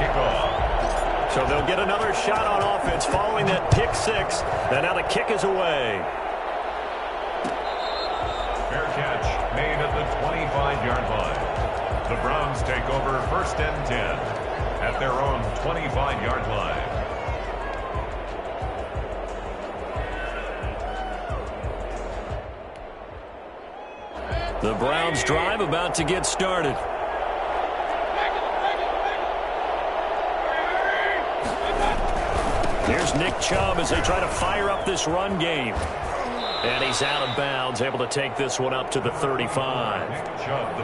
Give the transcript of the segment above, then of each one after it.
kickoff. So they'll get another shot on offense following that pick six. And now the kick is away. Fair catch made at the 25-yard line. The Browns take over 1st and 10 at their own 25-yard line. The Browns drive about to get started. Here's Nick Chubb as they try to fire up this run game. And he's out of bounds, able to take this one up to the 35.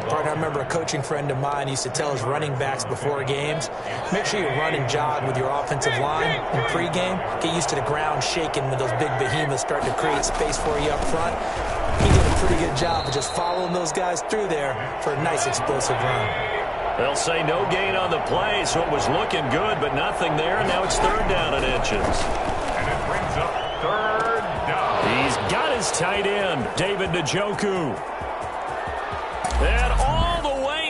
Partner, I remember a coaching friend of mine used to tell his running backs before games, make sure you run and jog with your offensive line in pregame. Get used to the ground shaking when those big behemoths start to create space for you up front. He did a pretty good job of just following those guys through there for a nice explosive run. They'll say no gain on the play, so it was looking good, but nothing there, and now it's 3rd down and inches. And it brings up 3rd down. He's got his tight end, David Njoku. And all the way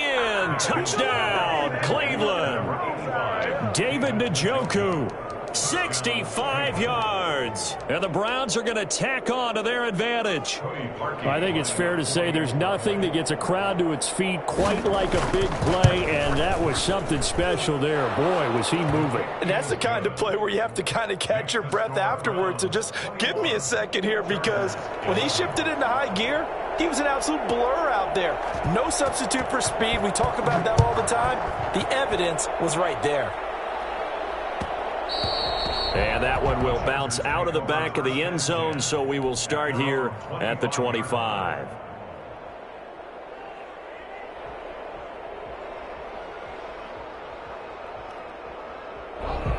in, touchdown, Cleveland. David Njoku. 65 yards. And the Browns are going to tack on to their advantage. I think it's fair to say there's nothing that gets a crowd to its feet quite like a big play, and that was something special there. Boy, was he moving. And that's the kind of play where you have to kind of catch your breath afterwards. So just give me a second here, because when he shifted into high gear, he was an absolute blur out there. No substitute for speed. We talk about that all the time. The evidence was right there. And that one will bounce out of the back of the end zone, so we will start here at the 25.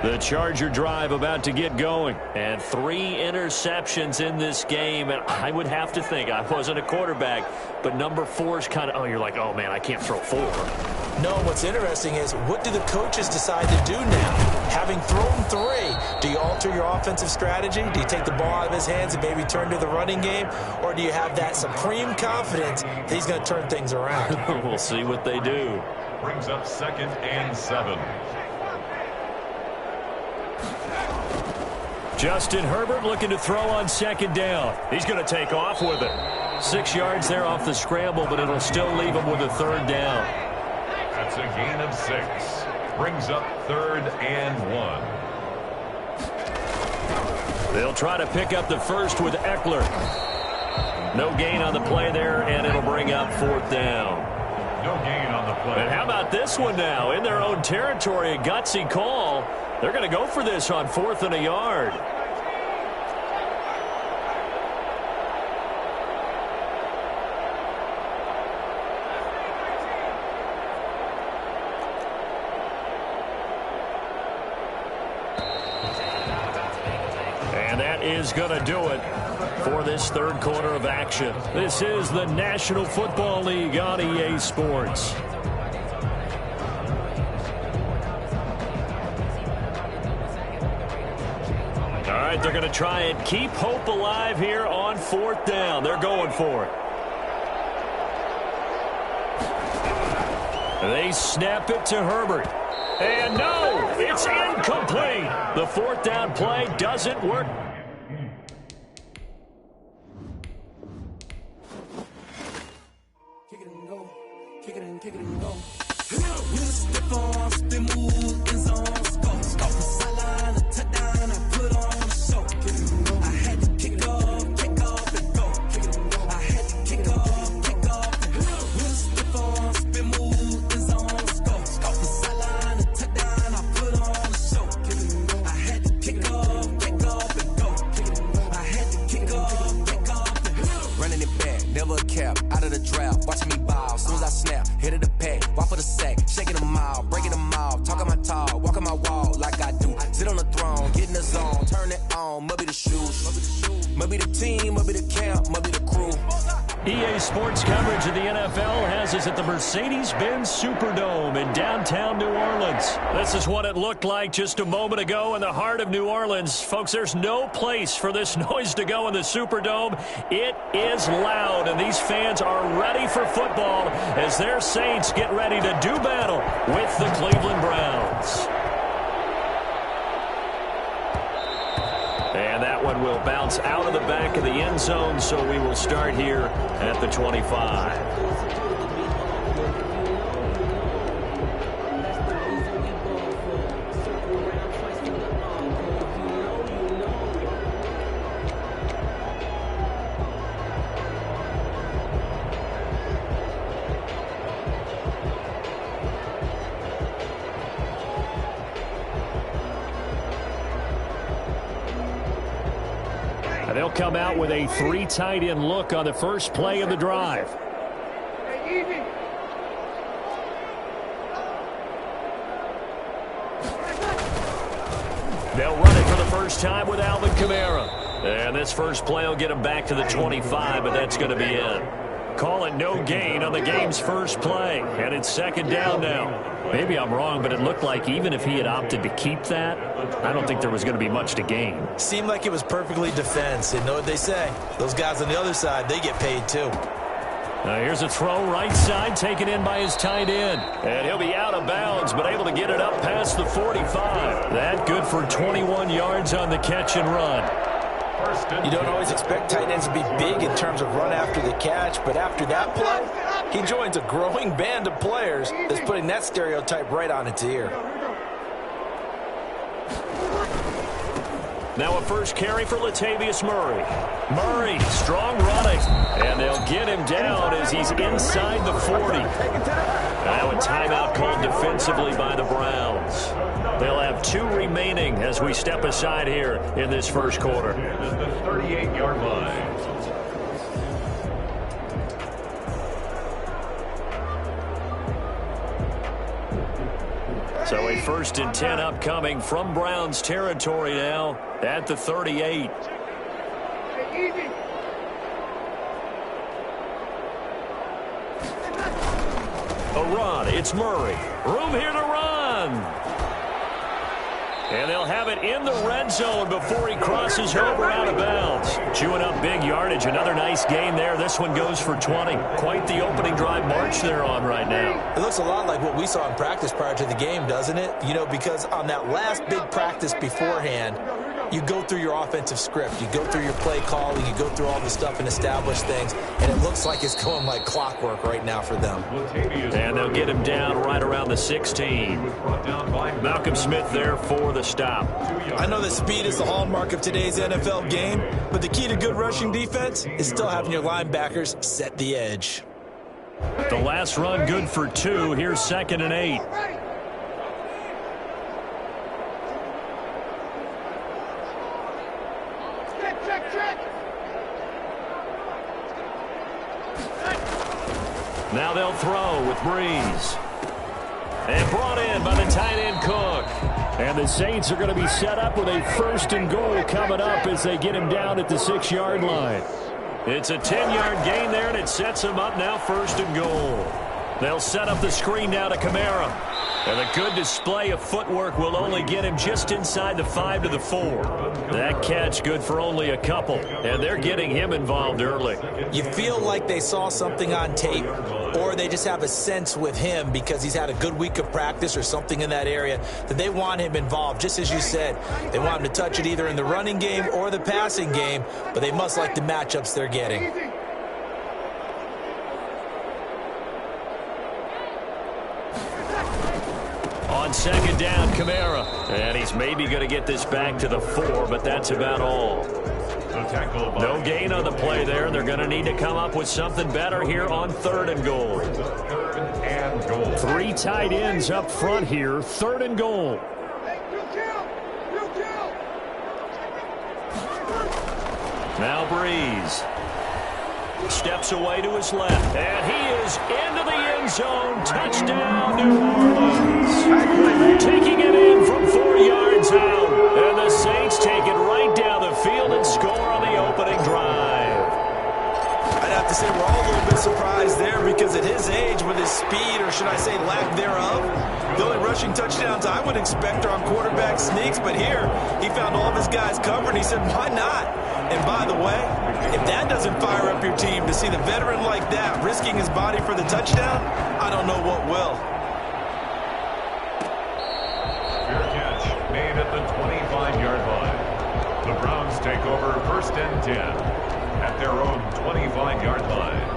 The Charger drive about to get going. And 3 interceptions in this game. And I would have to think, I wasn't a quarterback, but number 4 is kind of, oh, you're like, oh, man, I can't throw 4. No, what's interesting is, what do the coaches decide to do now? Having thrown 3, do you alter your offensive strategy? Do you take the ball out of his hands and maybe turn to the running game? Or do you have that supreme confidence that he's going to turn things around? We'll see what they do. Brings up 2nd and 7. Justin Herbert looking to throw on 2nd down. He's going to take off with it. 6 yards there off the scramble, but it'll still leave him with a 3rd down. That's a gain of 6. Brings up 3rd and 1. They'll try to pick up the first with Eckler. No gain on the play there, and it'll bring up 4th down. No gain on the play. And how about this one now? In their own territory, a gutsy call. They're going to go for this on 4th and a yard. And that is going to do it for this 3rd quarter of action. This is the National Football League on EA Sports. All right, they're going to try and keep hope alive here on 4th down. They're going for it. They snap it to Herbert. And no, it's incomplete. The 4th down play doesn't work. Kick it and go. Kick it and kick it and go. With a stiff arm, spin move, in zone, go. Off the sideline, a touchdown, I put on the show. Kick it and go. I had to kick off and go. Kick it and go. I had to kick off and go. With a stiff arm, spin move, in zone, go. Off the sideline, a touchdown, I put on the show. Kick it and go. I had to kick off and go. Kick it and go. I had to kick off and go. Running it back, never a cap, out of the draft, watching me ball, soon as I snap, hit of the pack, walk for the sack, shaking them all, breaking them all, talking my talk, walking my wall like I do, sit on the throne, get in the zone, turn it on, maybe the shoes, maybe the team, maybe the camp, maybe the crew. EA Sports coverage of the NFL has us at the Mercedes-Benz Superdome in downtown New Orleans. This is what it looked like just a moment ago in the heart of New Orleans. Folks, there's no place for this noise to go in the Superdome. It is loud, and these fans are ready for football as their Saints get ready to do battle with the Cleveland Browns. will bounce out of the back of the end zone, so we will start here at the 25. They'll come out with a 3 tight end look on the first play of the drive. They'll run it for the first time with Alvin Kamara. And this first play will get him back to the 25, but that's going to be it. Call it no gain on the game's first play. And it's second down now. Maybe I'm wrong, but it looked like even if he had opted to keep that, I don't think there was going to be much to gain. Seemed like it was perfectly defense. And know what they say? Those guys on the other side, they get paid too. Now here's a throw right side, taken in by his tight end. And he'll be out of bounds, but able to get it up past the 45. That good for 21 yards on the catch and run. You don't always expect tight ends to be big in terms of run after the catch, but after that play, he joins a growing band of players that's putting that stereotype right on its ear. Now a first carry for Latavius Murray. Murray, strong running, and they'll get him down as he's inside the 40. Now a timeout called defensively by the Browns. They'll have 2 remaining as we step aside here in this first quarter. The 38-yard line. So a 1st and 10 upcoming from Browns territory now at the 38. A run. It's Murray. Room here to run. And they'll have it in the red zone before he crosses over out of bounds. Chewing up big yardage. Another nice gain there. This one goes for 20. Quite the opening drive march they're on right now. It looks a lot like what we saw in practice prior to the game, doesn't it? You know, because on that last big practice beforehand, you go through your offensive script. You go through your play calling. You go through all the stuff and establish things. And it looks like it's going like clockwork right now for them. And they'll get him down right around the 16. Malcolm Smith there for the stop. I know that speed is the hallmark of today's NFL game, but the key to good rushing defense is still having your linebackers set the edge. The last run good for 2. Here's 2nd and 8. Now they'll throw with Breeze. And brought in by the tight end Cook. And the Saints are going to be set up with a 1st and goal coming up as they get him down at the 6-yard line. It's a 10-yard gain there, and it sets him up now 1st and goal. They'll set up the screen now to Kamara. And a good display of footwork will only get him just inside the 5 to the 4. That catch good for only a couple, and they're getting him involved early. You feel like they saw something on tape, or they just have a sense with him because he's had a good week of practice or something in that area that they want him involved. Just as you said, they want him to touch it either in the running game or the passing game, but they must like the matchups they're getting. On 2nd down, Kamara. And he's maybe going to get this back to the 4, but that's about all. No gain on the play there. They're going to need to come up with something better here on 3rd and goal. 3 tight ends up front here. 3rd and goal. Now Breeze. Steps away to his left. And he is into the end zone. Touchdown, New Orleans. Taking it in from 4 yards out. And the Saints take it right down the field and score on the opening drive. I'd have to say we're all a little bit surprised there because at his age, with his speed, or should I say lack thereof, the only rushing touchdowns I would expect are on quarterback sneaks. But here, he found all of his guys covered. He said, why not? And by the way, if that doesn't fire up your team to see the veteran like that risking his body for the touchdown, I don't know what will. Fair catch made at the 25-yard line. The The Browns take over 1st and 10 at their own 25-yard line.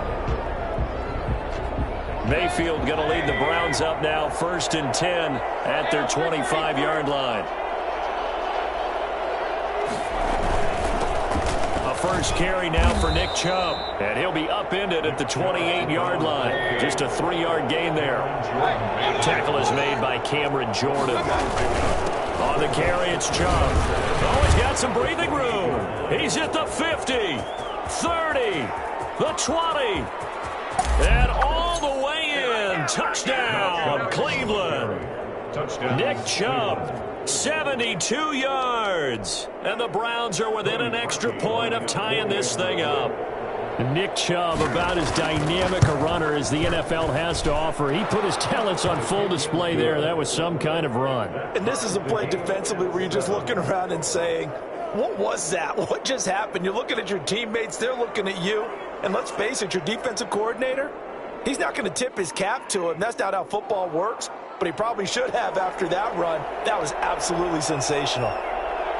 Mayfield going to lead the Browns up now, 1st and 10 at their 25-yard line. First carry now for Nick Chubb, and he'll be upended at the 28-yard line. Just a 3-yard gain there. Tackle is made by Cameron Jordan. On the carry, it's Chubb. Oh, he's got some breathing room. He's at the 50, 30, the 20, and all the way in. Touchdown, Cleveland. Touchdown. Nick Chubb, 72 yards. And the Browns are within an extra point of tying this thing up. Nick Chubb, about as dynamic a runner as the NFL has to offer. He put his talents on full display there. That was some kind of run. And this is a play defensively where you're just looking around and saying, what was that? What just happened? You're looking at your teammates. They're looking at you. And let's face it, your defensive coordinator, he's not going to tip his cap to him. That's not how football works. But he probably should have after that run. That was absolutely sensational.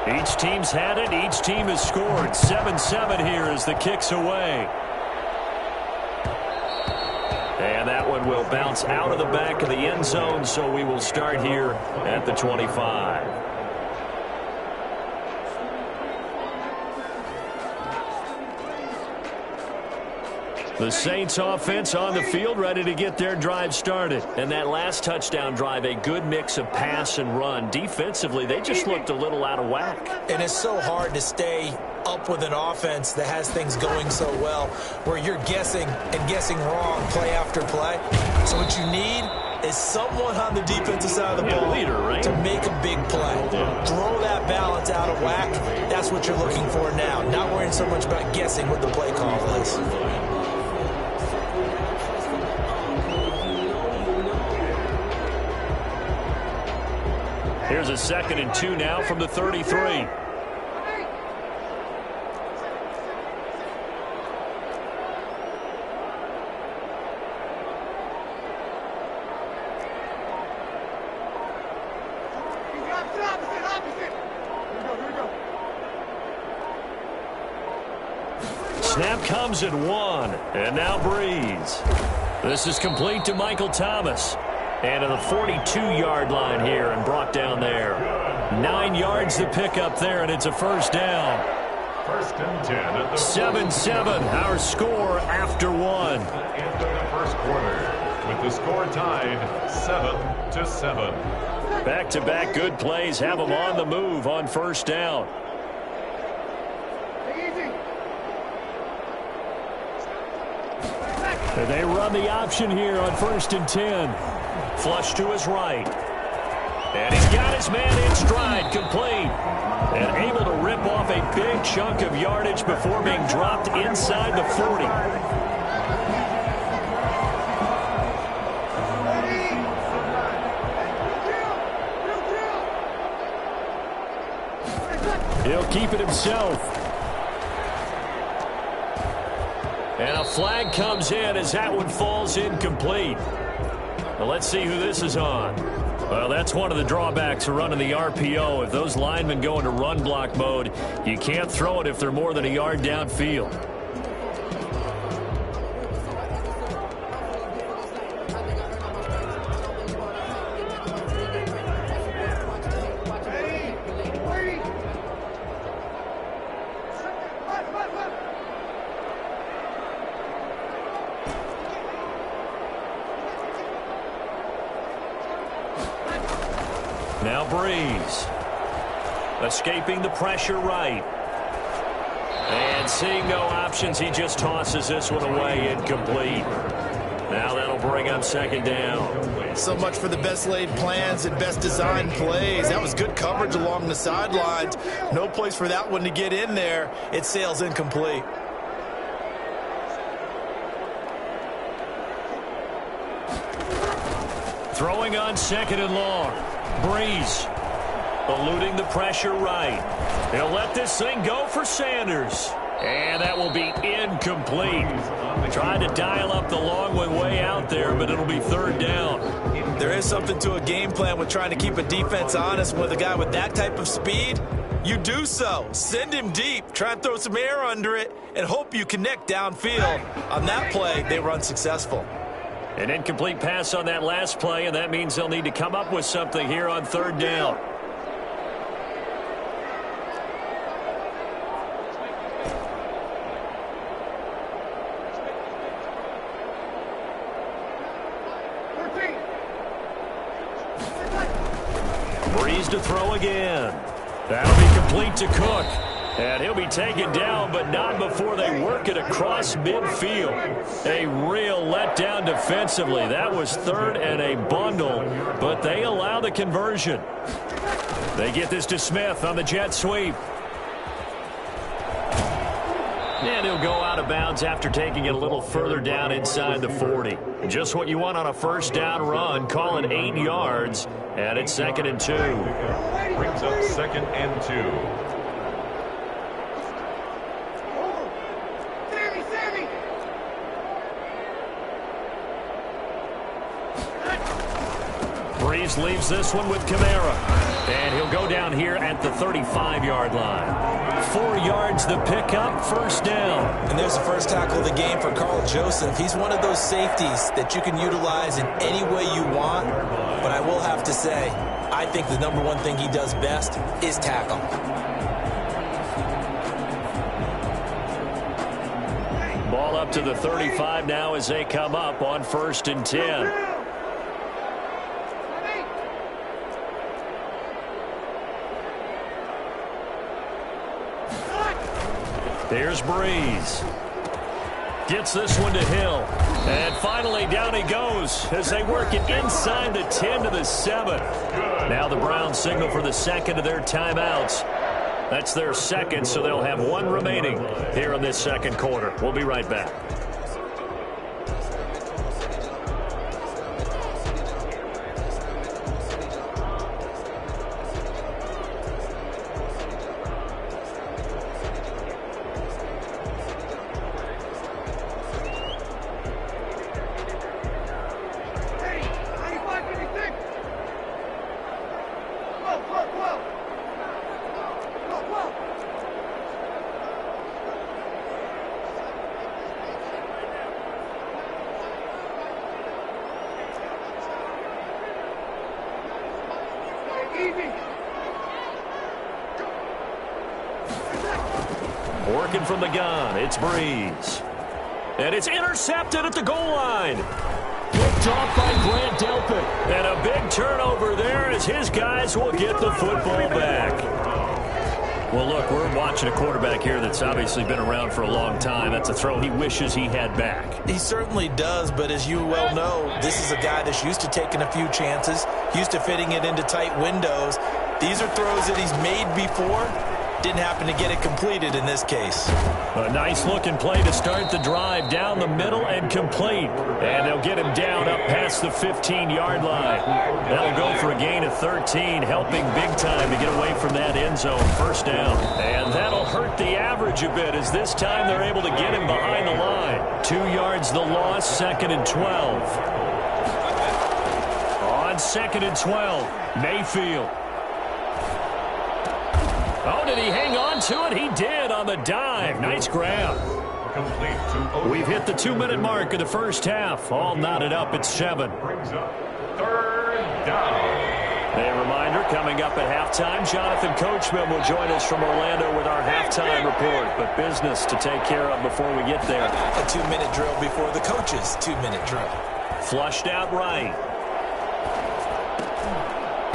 Each team's had it. Each team has scored. 7-7 here as the kick's away. And that one will bounce out of the back of the end zone, so we will start here at the 25. The Saints offense on the field, ready to get their drive started. And that last touchdown drive, a good mix of pass and run. Defensively, they just looked a little out of whack. And it's so hard to stay up with an offense that has things going so well, where you're guessing and guessing wrong play after play. So what you need is someone on the defensive side of the ball to make a big play. Throw that balance out of whack. That's what you're looking for now. Not worrying so much about guessing what the play call is. Here's a 2nd and 2 now from the 33. Snap comes at 1, and now Breeze. This is complete to Michael Thomas. And to the 42-yard line here and brought down there. 9 yards to pick up there, and it's a first down. 1st and 10 at the 7-7, our score after 1. end of the first quarter, with the score tied 7-7. Back-to-back good plays have them on the move on first down. And they run the option here on 1st and 10. Flush to his right. And he's got his man in stride, complete. And able to rip off a big chunk of yardage before being dropped inside the 40. He'll keep it himself. And a flag comes in as that one falls incomplete. Well, let's see who this is on. Well, that's one of the drawbacks of running the RPO. If those linemen go into run block mode, you can't throw it if they're more than a yard downfield. Now Breeze. Escaping the pressure right. And seeing no options, he just tosses this one away, incomplete. Now that'll bring up 2nd down. So much for the best laid plans and best designed plays. That was good coverage along the sidelines. No place for that one to get in there. It sails incomplete. Throwing on 2nd and long. Breeze eluding the pressure right. He'll let this thing go for Sanders. And that will be incomplete. Tried to dial up the long one way out there, but it'll be 3rd down. There is something to a game plan with trying to keep a defense honest with a guy with that type of speed. you do so. Send him deep. Try and throw some air under it and hope you connect downfield. On that play, they were unsuccessful. An incomplete pass on that last play, and that means they'll need to come up with something here on third down. Breeze to throw again. That'll be complete to Cook. And he'll be taken down, but not before they work it across midfield. A real letdown defensively. That was third and a bundle, but they allow the conversion. They get this to Smith on the jet sweep. And he'll go out of bounds after taking it a little further down inside the 40. Just what you want on a first down run. Call it 8 yards, and it's 2nd and 2. Brings up 2nd and 2. Breeze leaves this one with Kamara. And he'll go down here at the 35-yard line. 4 yards the pickup, first down. And there's the first tackle of the game for Carl Joseph. He's one of those safeties that you can utilize in any way you want. But I will have to say, I think the number one thing he does best is tackle. Ball up to the 35 now as they come up on 1st and 10. Here's Breeze. Gets this one to Hill. And finally down he goes as they work it inside the 10 to the 7. Now the Browns signal for the second of their timeouts. That's their second, so they'll have one remaining here in this second quarter. We'll be right back. Working from the gun, it's Breeze. And it's intercepted at the goal line. Picked off by Grant Delpit. And a big turnover there as his guys will get the football back. Well, look, we're watching a quarterback here that's obviously been around for a long time. That's a throw he wishes he had back. He certainly does, but as you well know, this is a guy that's used to taking a few chances, used to fitting it into tight windows. These are throws that he's made before. Didn't happen to get it completed in this case. A nice-looking play to start the drive down the middle and complete. And they'll get him down up past the 15-yard line. That'll go for a gain of 13, helping big time to get away from that end zone. First down. And that'll hurt the average a bit as this time they're able to get him behind the line. 2 yards the loss, 2nd and 12. On 2nd and 12, Mayfield. Oh, did he hang on to it? He did on the dive. Nice grab. We've hit the 2-minute mark of the first half. All knotted up at 7. Brings up 3rd down. A reminder, coming up at halftime, Jonathan Coachman will join us from Orlando with our halftime report. But business to take care of before we get there. A 2-minute drill before the coach's 2-minute drill. Flushed out right.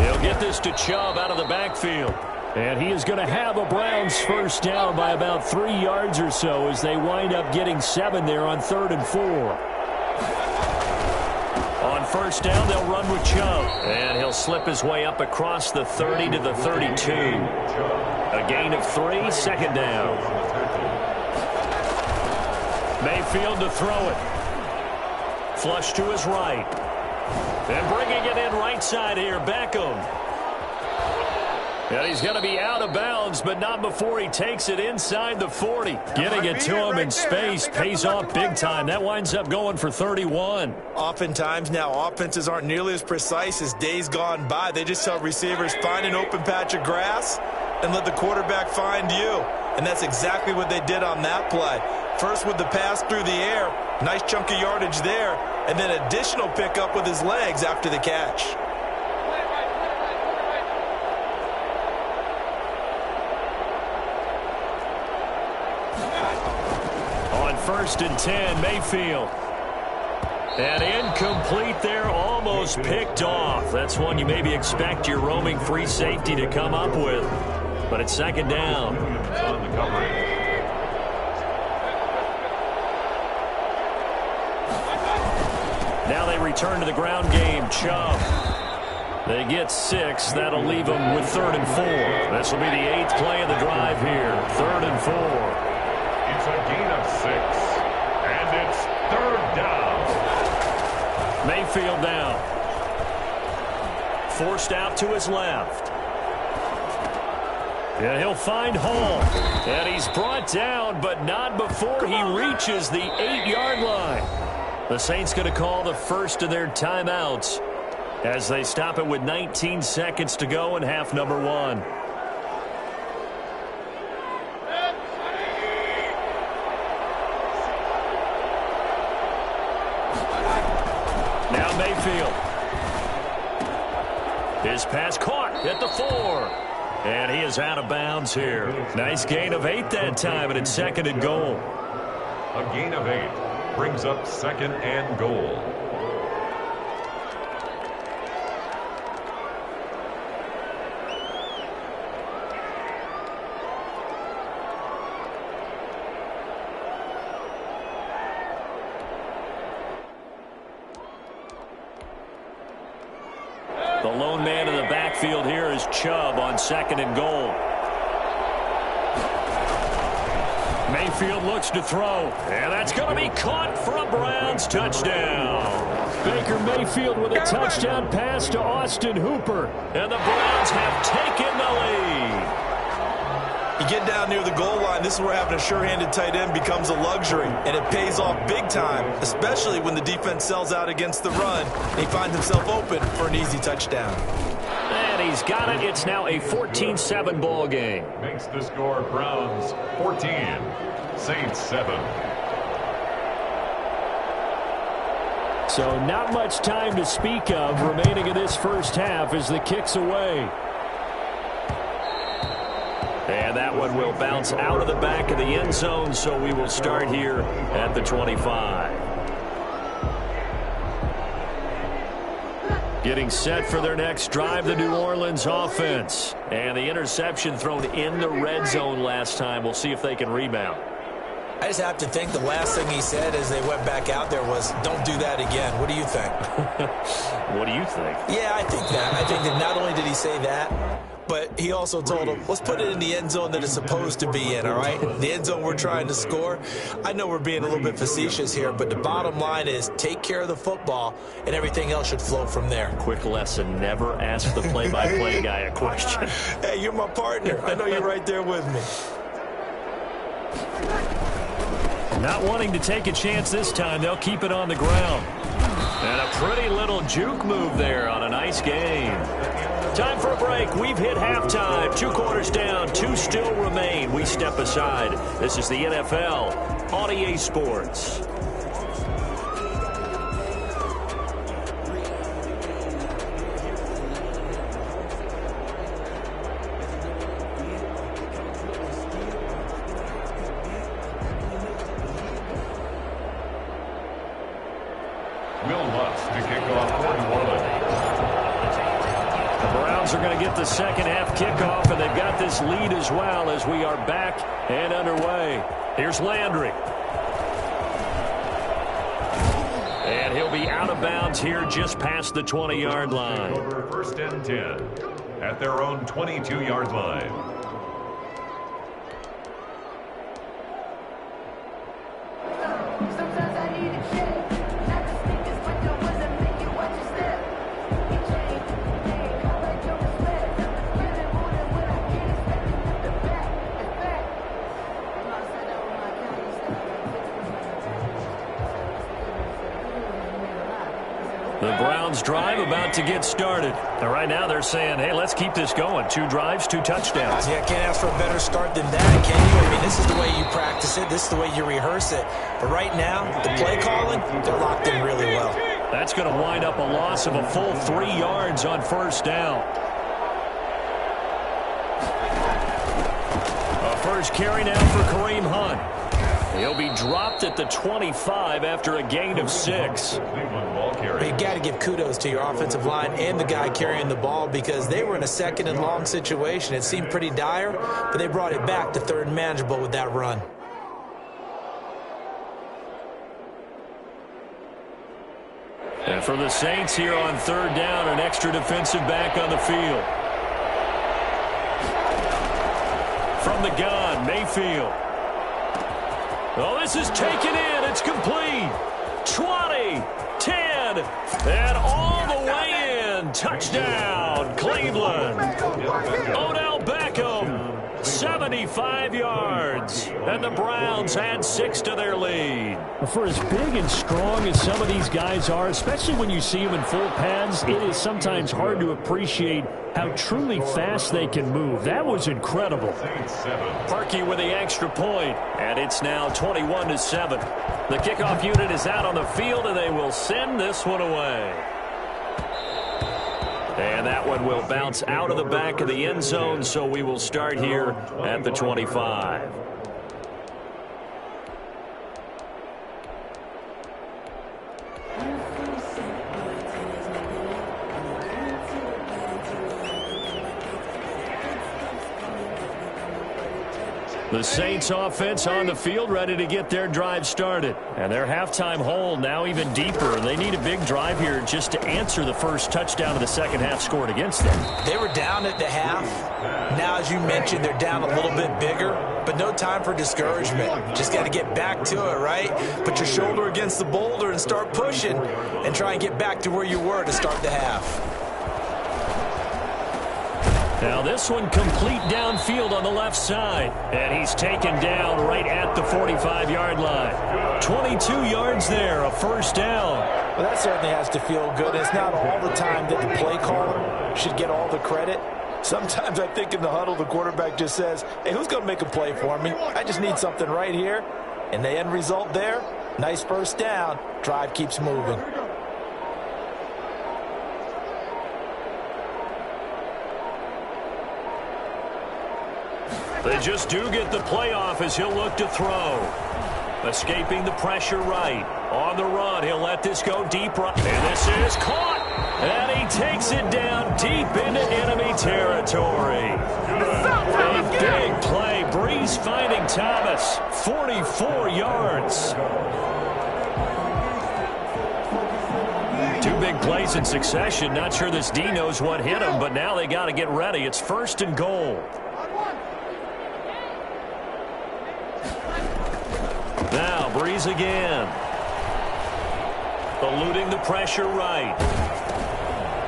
He'll get this to Chubb out of the backfield. And he is going to have a Browns first down by about 3 yards or so as they wind up getting 7 there on 3rd and 4. On first down, they'll run with Chubb. And he'll slip his way up across the 30 to the 32. A gain of 3, 2nd down. Mayfield to throw it. Flush to his right. And bringing it in right side here, Beckham. And he's going to be out of bounds, but not before he takes it inside the 40. Getting it to him in space pays off big time. That winds up going for 31. Oftentimes now, offenses aren't nearly as precise as days gone by. They just tell receivers, find an open patch of grass and let the quarterback find you. And that's exactly what they did on that play. First with the pass through the air, nice chunk of yardage there, and then additional pickup with his legs after the catch. On 1st and 10, Mayfield. And incomplete there, almost picked off. That's one you maybe expect your roaming free safety to come up with. But it's 2nd down. On the coverage. Now they return to the ground game. Chubb. They get 6. That'll leave them with 3rd and 4. This will be the 8th play of the drive here. 3rd and 4. It's a gain of 6. And it's 3rd down. Mayfield down. Forced out to his left. And he'll find Hall. And he's brought down, but not before he reaches the 8-yard line. The Saints going to call the first of their timeouts as they stop it with 19 seconds to go in half number 1. Now Mayfield. His pass caught at the 4. And he is out of bounds here. Nice gain of 8 that time, and it's 2nd and goal. A gain of 8 brings up 2nd and goal. The lone man in the backfield here is Chubb on 2nd and goal. Mayfield looks to throw, and that's going to be caught for a Browns touchdown. Baker Mayfield with a touchdown pass to Austin Hooper. And the Browns have taken the lead. You get down near the goal line, this is where having a sure-handed tight end becomes a luxury, and it pays off big time, especially when the defense sells out against the run, and he finds himself open for an easy touchdown. And he's got it. It's now a 14-7 ball game. Makes the score Browns 14, Saints 7. So not much time to speak of remaining in this first half as the kick's away. And that one will bounce out of the back of the end zone, so we will start here at the 25. Getting set for their next drive, the New Orleans offense. And the interception thrown in the red zone last time. We'll see if they can rebound. I just have to think the last thing he said as they went back out there was, don't do that again. What do you think? What do you think? Yeah, I think that. I think that not only did he say that, but he also told him, let's put it in the end zone that it's supposed to be in, all right? The end zone we're trying to score. I know we're being a little bit facetious here, but the bottom line is take care of the football, and everything else should flow from there. Quick lesson, never ask the play-by-play guy a question. Hey, you're my partner. I know you're right there with me. Not wanting to take a chance this time, they'll keep it on the ground. And a pretty little juke move there on a nice game. Time for a break. We've hit halftime. 2 quarters down, 2 still remain. We step aside. This is the NFL on EA Sports. Are going to get the second half kickoff, and they've got this lead as well as we are back and underway. Here's Landry. And he'll be out of bounds here just past the 20-yard line. Over 1st and 10 at their own 22-yard line. The Browns drive about to get started. And right now they're saying, hey, let's keep this going. 2 drives, 2 touchdowns. Yeah, can't ask for a better start than that, can you? I mean, this is the way you practice it. This is the way you rehearse it. But right now, the play calling, they're locked in really well. That's going to wind up a loss of a full 3 yards on first down. A first carry now for Kareem Hunt. He'll be dropped at the 25 after a gain of 6. You've got to give kudos to your offensive line and the guy carrying the ball because they were in a 2nd and long situation. It seemed pretty dire, but they brought it back to 3rd and manageable with that run. And for the Saints here on 3rd down, an extra defensive back on the field. From the gun, Mayfield. Oh, this is taken in. It's complete. 20, 10, and all the way in. Touchdown, Cleveland. Odell Beckham, 75 yards. And the Browns had 6 to their lead. For as big and strong as some of these guys are, especially when you see them in full pads, it is sometimes hard to appreciate how truly fast they can move. That was incredible. Parkey with the extra point, and it's now 21-7. The kickoff unit is out on the field, and they will send this one away. And that one will bounce out of the back of the end zone, so we will start here at the 25. The Saints offense on the field ready to get their drive started. And their halftime hole now even deeper. They need a big drive here just to answer the first touchdown of the second half scored against them. They were down at the half. Now, as you mentioned, they're down a little bit bigger, but no time for discouragement. Just got to get back to it, right? Put your shoulder against the boulder and start pushing and try and get back to where you were to start the half. Now this one complete downfield on the left side. And he's taken down right at the 45-yard line. 22 yards there, a first down. Well, that certainly has to feel good. It's not all the time that the play caller should get all the credit. Sometimes I think in the huddle, the quarterback just says, hey, who's going to make a play for me? I just need something right here. And the end result there, nice first down. Drive keeps moving. They just do get the playoff as he'll look to throw. Escaping the pressure right. On the run, he'll let this go deep right. And this is caught. And he takes it down deep into enemy territory. A big play. Breeze finding Thomas. 44 yards. 2 big plays in succession. Not sure this D knows what hit him, but now they got to get ready. It's 1st and goal. Now, Breeze again. Eluding the pressure right.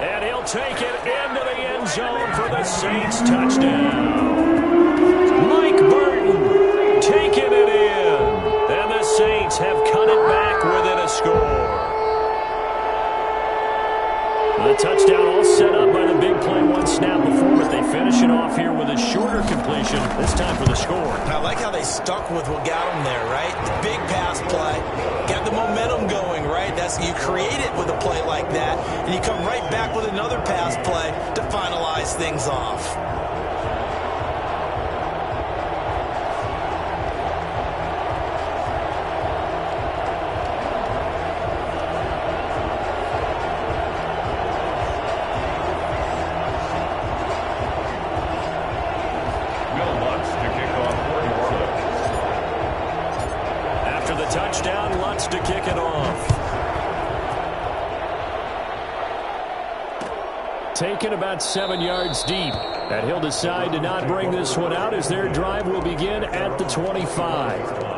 And he'll take it into the end zone for the Saints touchdown. Mike Burton taking it in. And the Saints have cut it back within a score. The touchdown all set up by the big play 1 snap before, but they finish it off here with a shorter completion, this time for the score. I like how they stuck with what got them there, right? The big pass play, got the momentum going, right? That's you create it with a play like that, and you come right back with another pass play to finalize things off. Touchdown, Lutz to kick it off. Taken about 7 yards deep. And he'll decide to not bring this one out as their drive will begin at the 25.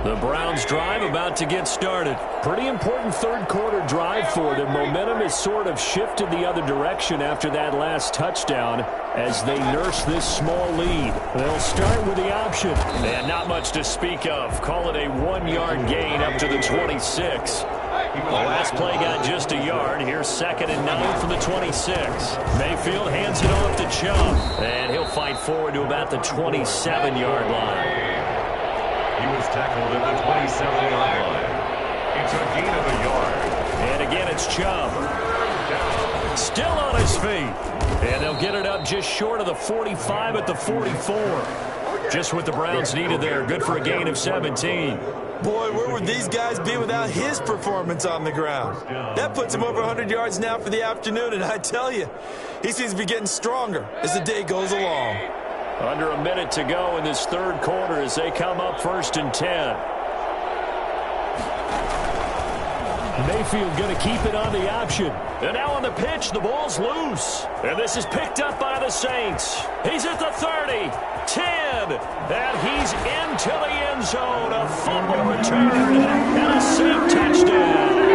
The Browns drive about to get started. Pretty important third quarter drive for them. Momentum has sort of shifted the other direction after that last touchdown as they nurse this small lead. They'll start with the option. And not much to speak of. Call it a 1-yard gain up to the 26. The last play got just a yard. Here's 2nd and 9 from the 26. Mayfield hands it off to Chubb. And he'll fight forward to about the 27-yard line. He was tackled at the 27-yard line. It's a gain of a yard. And again, it's Chubb. Still on his feet. And they'll get it up just short of the 45 at the 44. Just what the Browns needed there. Good for a gain of 17. Boy, where would these guys be without his performance on the ground? That puts him over 100 yards now for the afternoon, and I tell you, he seems to be getting stronger as the day goes along. Under a minute to go in this third quarter as they come up 1st and 10. Mayfield going to keep it on the option. And now on the pitch, the ball's loose. And this is picked up by the Saints. He's at the 30, 10, and he's into the end zone. A fumble return and a safe touchdown.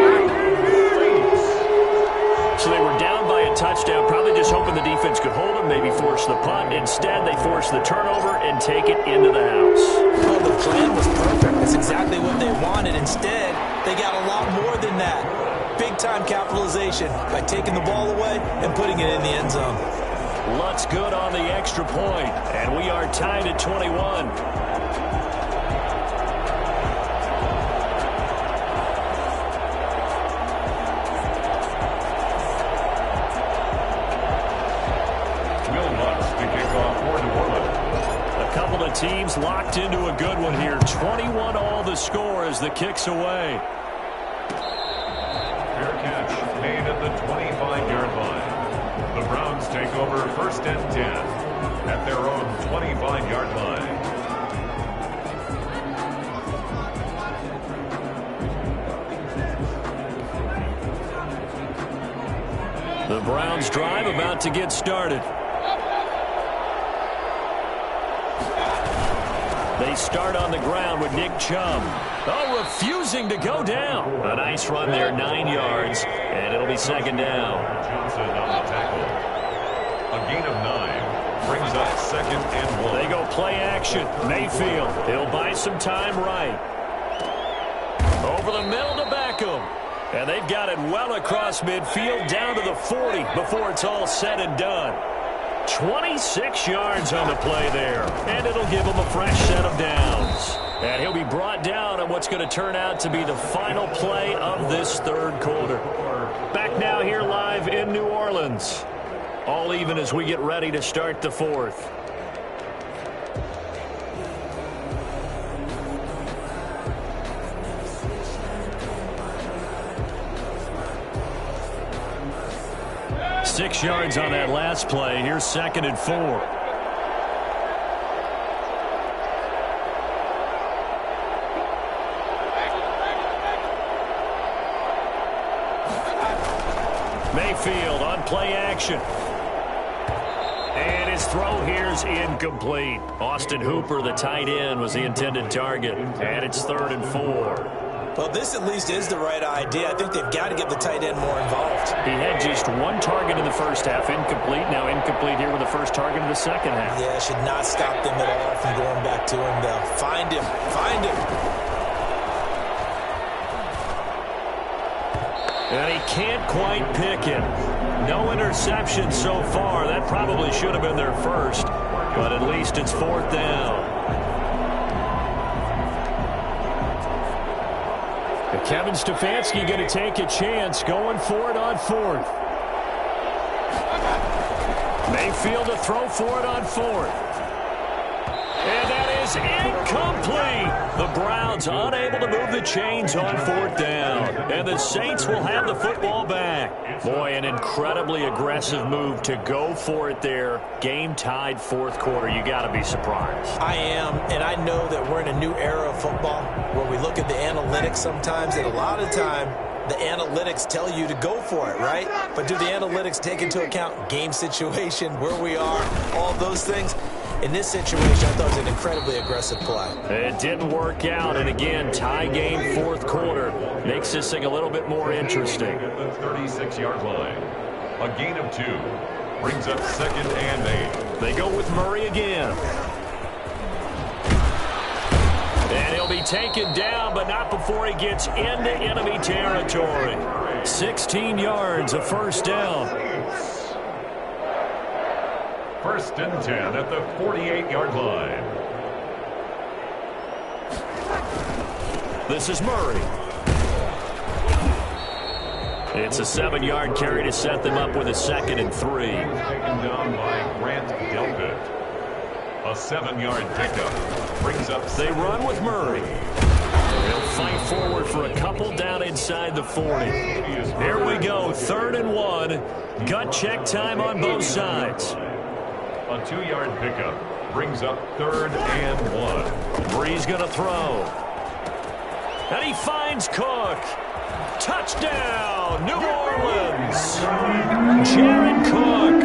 So they were down by a touchdown, probably just hoping the defense could hold them, maybe force the punt. Instead, they force the turnover and take it into the house. Well, the plan was perfect. That's exactly what they wanted. Instead, they got a lot more than that. Big-time capitalization by taking the ball away and putting it in the end zone. Lutt's good on the extra point, and we are tied at 21. Teams locked into a good one here. 21 all the score as the kick's away. Fair catch made at the 25-yard line. The Browns take over 1st and 10 at their own 25-yard line. The Browns drive about to get started. They start on the ground with Nick Chubb. Oh, refusing to go down. A nice run there, 9 yards, and it'll be 2nd down. Johnson on the tackle. A gain of 9 brings up 2nd and 1. They go play action. Mayfield, he'll buy some time right. Over the middle to Beckham. And they've got it well across midfield down to the 40 before it's all said and done. 26 yards on the play there, and it'll give him a fresh set of downs. And he'll be brought down on what's going to turn out to be the final play of this third quarter. Back now here live in New Orleans. All even as we get ready to start the fourth. Six yards on that last play. Here's 2nd and 4. Mayfield on play action. And his throw here's incomplete. Austin Hooper, the tight end, was the intended target. And it's 3rd and 4. Well, this at least is the right idea. I think they've got to get the tight end more involved. He had just 1 target in the first half, incomplete. Now incomplete here with the first target in the second half. Yeah, should not stop them at all from going back to him, though. Find him. Find him. And he can't quite pick it. No interception so far. That probably should have been their first, but at least it's 4th down. Kevin Stefanski going to take a chance going for it on 4th. Mayfield to throw for it on 4th. And that is incomplete. The Browns unable to move the chains on 4th down. And the Saints will have the football back. Boy, an incredibly aggressive move to go for it there. Game tied 4th quarter. You got to be surprised. I am, and I know that we're in a new era of football where we look at the analytics sometimes, and a lot of time the analytics tell you to go for it, right? But do the analytics take into account game situation, where we are, all those things? In this situation, I thought it was an incredibly aggressive play. It didn't work out, and again, tie game, fourth quarter. Makes this thing a little bit more interesting. At the 36-yard line. A gain of 2. Brings up 2nd and 8. They go with Murray again. And he'll be taken down, but not before he gets into enemy territory. 16 yards, a first down. 1st and 10 at the 48-yard line. This is Murray. It's a 7-yard carry to set them up with a 2nd and 3. Taken down by Grant Delpit. A 7-yard pickup brings up. They run with Murray. They'll fight forward for a couple down inside the 40. Here we go, 3rd and 1. Gut check time on both sides. A 2-yard pickup brings up 3rd and 1. Bree's going to throw. And he finds Cook. Touchdown, New Orleans. Jared Cook,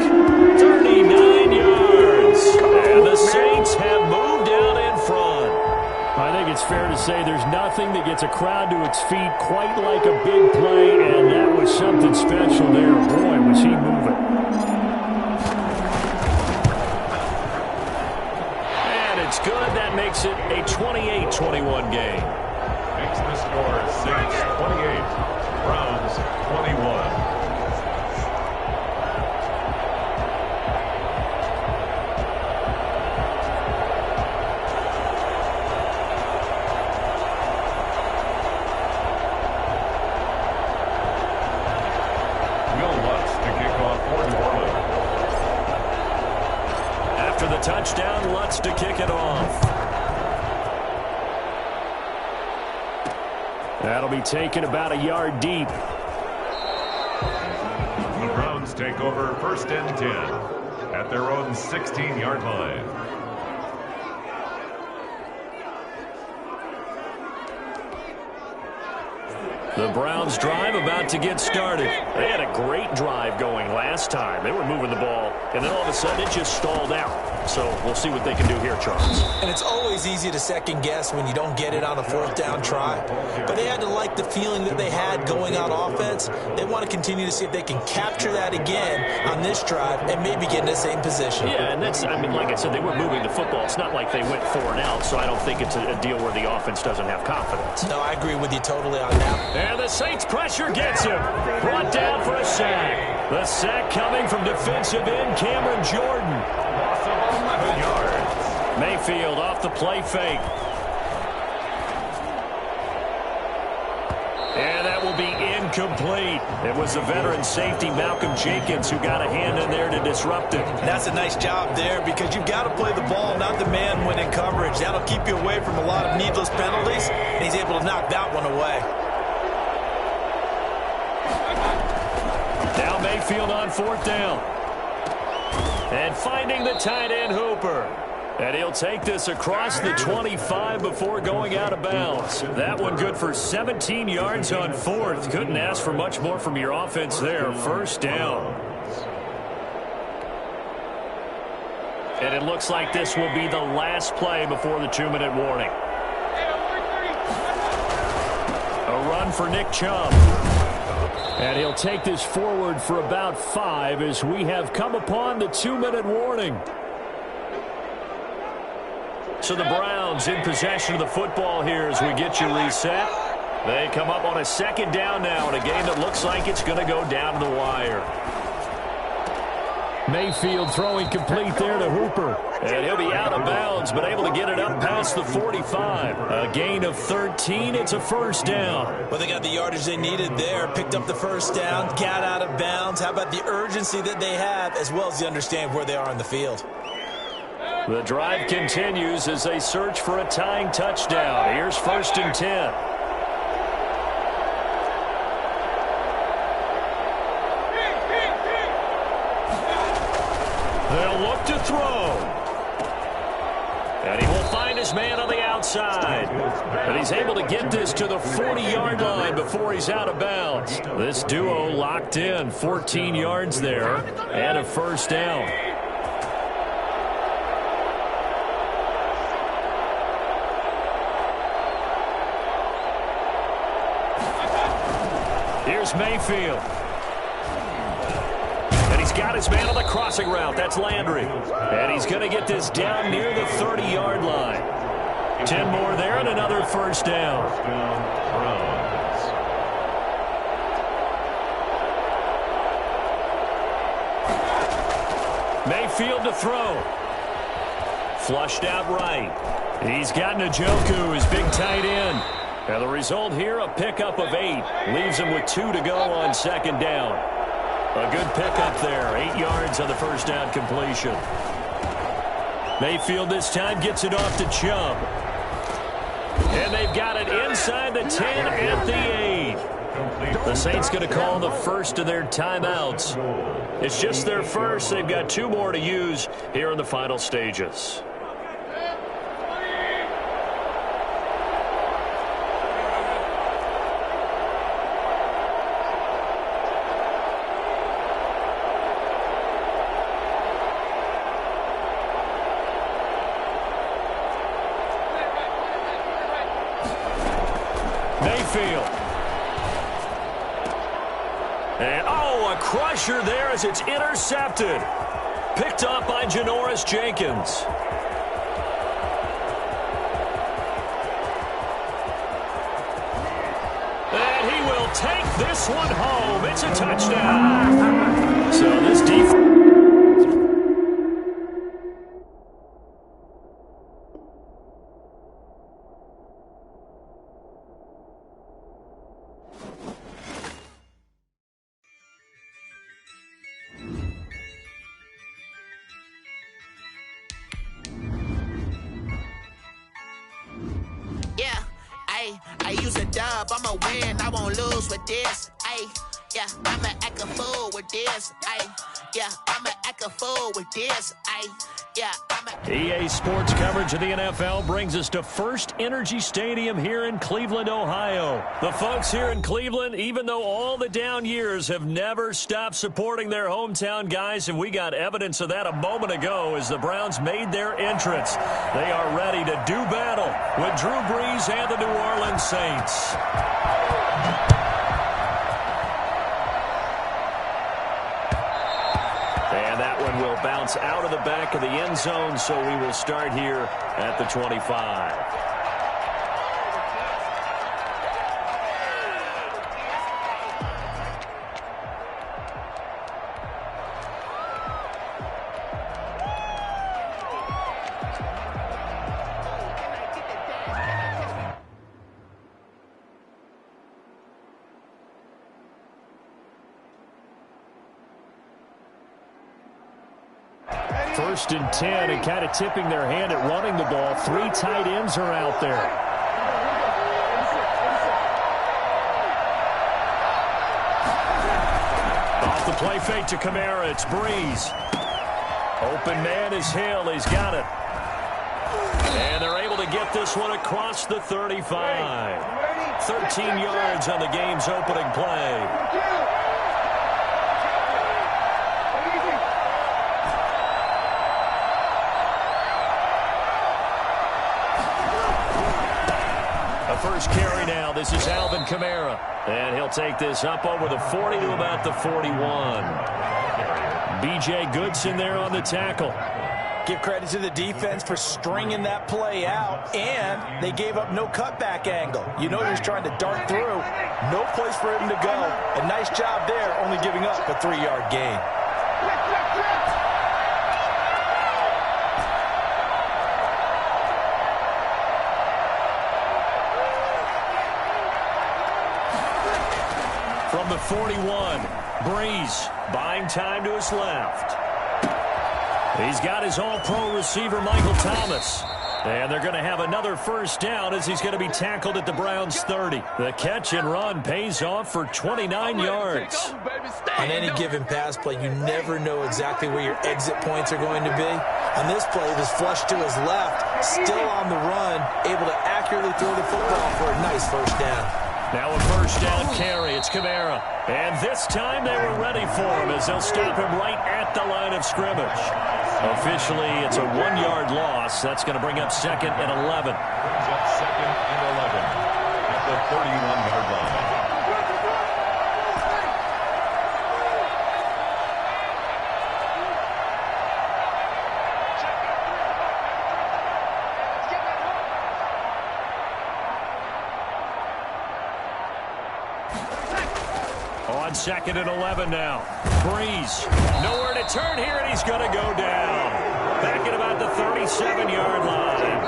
39 yards. And the Saints have moved out in front. I think it's fair to say there's nothing that gets a crowd to its feet quite like a big play, and that was something special there. Boy, was he moving. And it's good. That makes it a 28-21 game. Makes the score Saints 28, Browns 21. Touchdown, Lutz to kick it off. That'll be taken about a yard deep. The Browns take over 1st and 10 at their own 16-yard line. The Browns drive about to get started. They had a great drive going last time. They were moving the ball, and then all of a sudden it just stalled out. So we'll see what they can do here, Charles. And it's always easy to second guess when you don't get it on a 4th down try. But they had to like the feeling that they had going on offense. They want to continue to see if they can capture that again on this drive and maybe get in the same position. Yeah, and that's, I mean, like I said, they were moving the football. It's not like they went 4 and out, so I don't think it's a deal where the offense doesn't have confidence. No, I agree with you totally on that. And the Saints pressure gets him. Brought down for a sack. The sack coming from defensive end Cameron Jordan. Loss of 11 yards. Mayfield off the play fake. And that will be incomplete. It was the veteran safety Malcolm Jenkins who got a hand in there to disrupt it. That's a nice job there because you've got to play the ball, not the man when in coverage. That'll keep you away from a lot of needless penalties, and he's able to knock that one away. Now Mayfield on 4th down. And finding the tight end Hooper. And he'll take this across the 25 before going out of bounds. That one good for 17 yards on 4th. Couldn't ask for much more from your offense there. 1st down. And it looks like this will be the last play before the 2-minute warning. A run for Nick Chubb. And he'll take this forward for about 5 as we have come upon the 2-minute warning. So the Browns in possession of the football here as we get you reset. They come up on a 2nd down now in a game that looks like it's going to go down to the wire. Mayfield throwing complete there to Hooper. And he'll be out of bounds, but able to get it up past the 45. A gain of 13. It's a 1st down. Well, they got the yardage they needed there. Picked up the 1st down, got out of bounds. How about the urgency that they have as well as the understand where they are on the field? The drive continues as they search for a tying touchdown. Here's 1st and 10. They'll look to throw. And he will find his man on the outside. But he's able to get this to the 40-yard line before he's out of bounds. This duo locked in, 14 yards there, and a 1st down. is Mayfield. And he's got his man on the crossing route. That's Landry. And he's going to get this down near the 30-yard line. 10 more there and another first down. Mayfield to throw. Flushed out right. He's got Njoku, his big tight end. And the result here, a pickup of 8. Leaves him with 2 to go on second down. A good pickup there. 8 yards on the first down completion. Mayfield this time gets it off to Chubb. And they've got it inside the 10 at the 8. The Saints going to call the first of their timeouts. It's just their first. They've got 2 more to use here in the final stages. Mayfield. And, a crusher there as it's intercepted. Picked up by Janoris Jenkins. And he will take this one home. It's a touchdown. So this defense... I use a dub, I'ma win, I won't lose with this. Yeah, I'ma act a fool with this. I'ma act a fool with this. EA Sports coverage of the NFL brings us to First Energy Stadium here in Cleveland, Ohio. The folks here in Cleveland, even though all the down years, have never stopped supporting their hometown guys, and we got evidence of that a moment ago as the Browns made their entrance. They are ready to do battle with Drew Brees and the New Orleans Saints. Will bounce out of the back of the end zone, so we will start here at the 25. First and 10, and kind of tipping their hand at running the ball. 3 tight ends are out there. Off the play fake to Kamara, it's Brees. Open man is Hill, he's got it. And they're able to get this one across the 35. 13 yards on the game's opening play. First carry now. This is Alvin Kamara. And he'll take this up over the 40 to about the 41. B.J. Goodson there on the tackle. Give credit to the defense for stringing that play out, and they gave up no cutback angle. You know he was trying to dart through. No place for him to go. A nice job there, only giving up a 3-yard gain. From the 41, Brees buying time to his left. He's got his all-pro receiver, Michael Thomas. And they're going to have another first down as he's going to be tackled at the Browns' 30. The catch and run pays off for 29 yards. On any given pass play, you never know exactly where your exit points are going to be. On this play, it was flushed to his left, still on the run, able to accurately throw the football for a nice first down. Now a first down carry. It's Kamara. And this time they were ready for him as they'll stop him right at the line of scrimmage. Officially, it's a 1-yard loss. That's going to bring up 2nd and 11. Brings up 2nd and 11 at the 31-yard line. on 2nd and 11 now. Breeze, nowhere to turn here, and he's going to go down. Back at about the 37-yard line.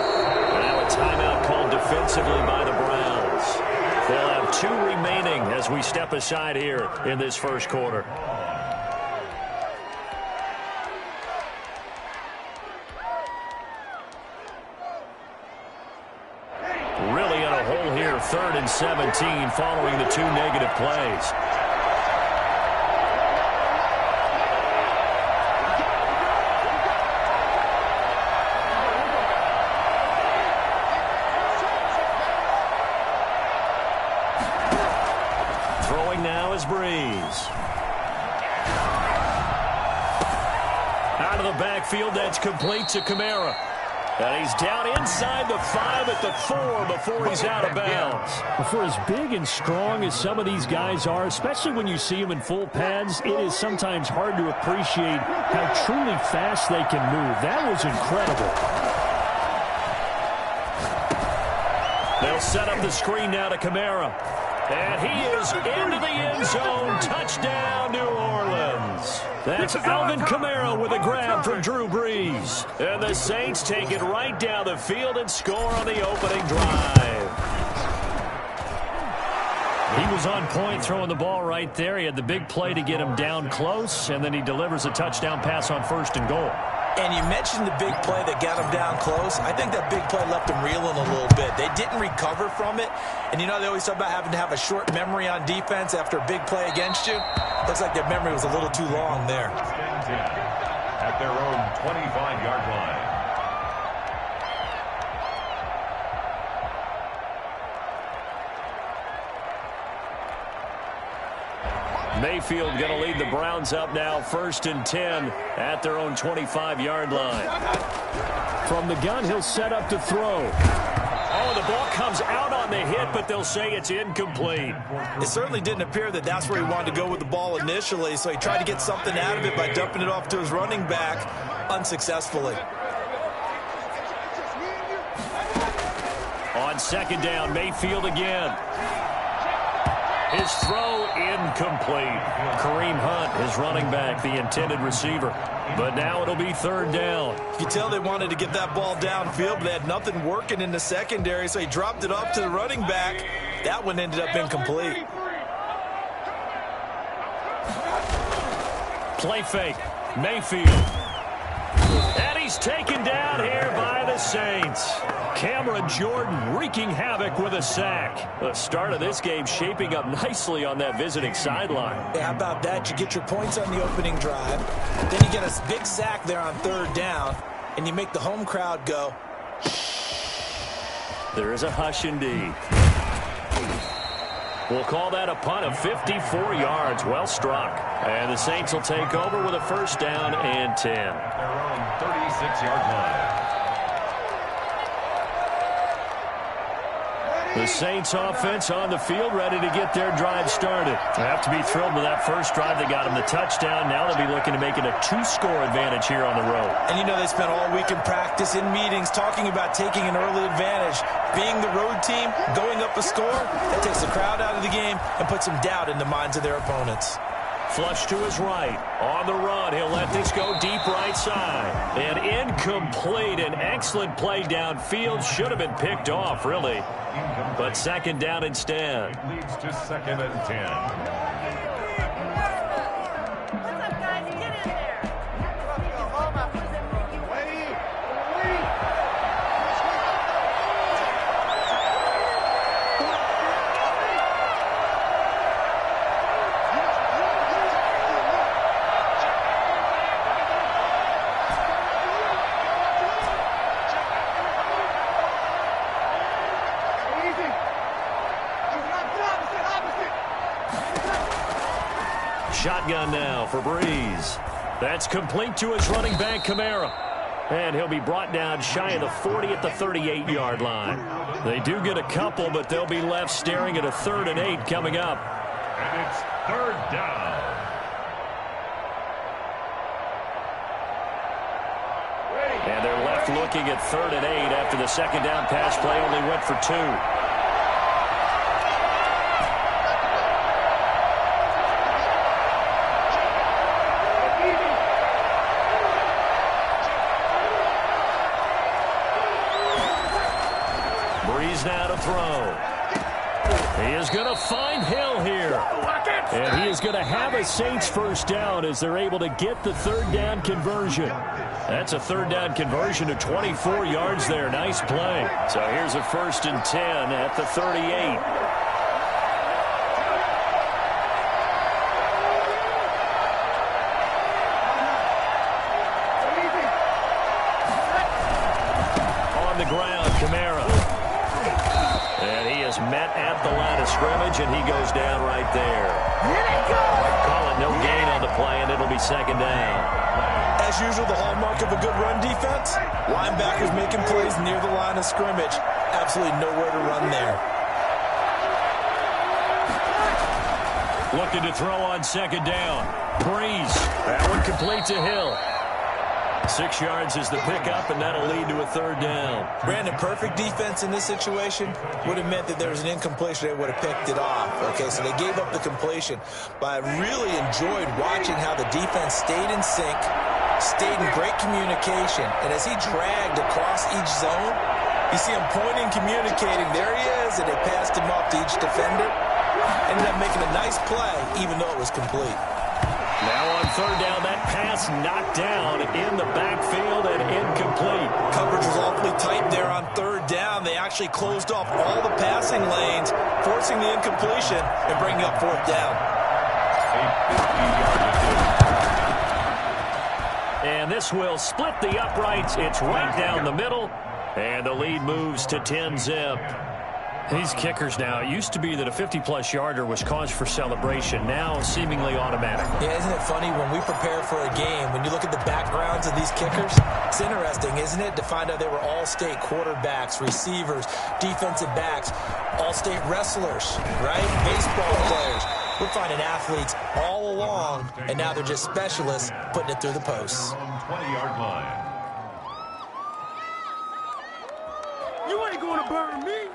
Now a timeout called defensively by the Browns. They'll have 2 remaining as we step aside here in this first quarter. Really in a hole here, 3rd and 17 following the 2 negative plays. Throwing now is Breeze. Out of the backfield, that's complete to Kamara. And he's down inside the 5 at the 4 before he's out of bounds. For as big and strong as some of these guys are, especially when you see them in full pads, it is sometimes hard to appreciate how truly fast they can move. That was incredible. They'll set up the screen now to Kamara. And he is into the end zone. Touchdown, New Orleans. That's Alvin Kamara with a grab from Drew Brees. And the Saints take it right down the field and score on the opening drive. He was on point throwing the ball right there. He had the big play to get him down close, and then he delivers a touchdown pass on 1st and goal. And you mentioned the big play that got him down close. I think that big play left him reeling a little bit. They didn't recover from it. And, you know, they always talk about having to have a short memory on defense after a big play against you. Looks like their memory was a little too long there. At their own 25-yard line. Mayfield going to lead the Browns up now, 1st and 10 at their own 25-yard line. From the gun, he'll set up to throw. Oh, the ball comes out on the hit, but they'll say it's incomplete. It certainly didn't appear that that's where he wanted to go with the ball initially, so he tried to get something out of it by dumping it off to his running back unsuccessfully. On 2nd down, Mayfield again. His throw incomplete. Kareem Hunt, his running back, the intended receiver. But now it'll be 3rd down. You can tell they wanted to get that ball downfield, but they had nothing working in the secondary, so he dropped it off to the running back. That one ended up incomplete. Play fake. Mayfield. And he's taken down here by the Saints. Cameron Jordan wreaking havoc with a sack. The start of this game shaping up nicely on that visiting sideline. Yeah, how about that? You get your points on the opening drive. Then you get a big sack there on 3rd down, and you make the home crowd go. There is a hush indeed. We'll call that a punt of 54 yards. Well struck. And the Saints will take over with a 1st down and 10. Their own 36-yard line. The Saints offense on the field, ready to get their drive started. They have to be thrilled with that first drive. They got them the touchdown. Now they'll be looking to make it a 2-score advantage here on the road. And you know they spent all week in practice, in meetings, talking about taking an early advantage. Being the road team, going up a score, that takes the crowd out of the game and puts some doubt in the minds of their opponents. Flush to his right. On the run, he'll let this go deep right side. And incomplete. An excellent play downfield. Should have been picked off, really. But 2nd down instead. It leads to 2nd and 10. Shotgun now for Breeze. That's complete to his running back, Kamara. And he'll be brought down shy of the 40 at the 38-yard line. They do get a couple, but they'll be left staring at a 3rd and 8 coming up. And it's 3rd down. And they're left looking at 3rd and 8 after the 2nd down pass play only went for 2. He's now to throw. He is going to find Hill here. And he is going to have a Saints first down as they're able to get the third down conversion. That's a third down conversion to 24 yards there. Nice play. So here's a 1st and 10 at the 38. On the ground, Kamara. And he is met at the line of scrimmage, and he goes down right there. Call it no gain on the play, and it'll be 2nd down. As usual, the hallmark of a good run defense, linebackers making plays near the line of scrimmage. Absolutely nowhere to run there. Looking to throw on 2nd down. Breeze. That one complete to Hill. 6 yards is the pickup, and that'll lead to a 3rd down. Brandon, perfect defense in this situation would have meant that there was an incompletion. They would have picked it off. Okay, so they gave up the completion. But I really enjoyed watching how the defense stayed in sync, stayed in great communication. And as he dragged across each zone, you see him pointing, communicating. There he is, and they passed him off to each defender. Ended up making a nice play, even though it was complete. Now on 3rd down, that pass knocked down in the backfield and incomplete. Coverage was awfully tight there on 3rd down. They actually closed off all the passing lanes, forcing the incompletion and bringing up 4th down. And this will split the uprights. It's right down the middle, and the lead moves to 10-zip. These kickers now, it used to be that a 50-plus yarder was cause for celebration. Now seemingly automatic. Yeah, isn't it funny when we prepare for a game, when you look at the backgrounds of these kickers, it's interesting, isn't it, to find out they were all-state quarterbacks, receivers, defensive backs, all-state wrestlers, right? Baseball players. We're finding athletes all along, and now they're just specialists putting it through the posts. 20-yard line. You ain't gonna burn me.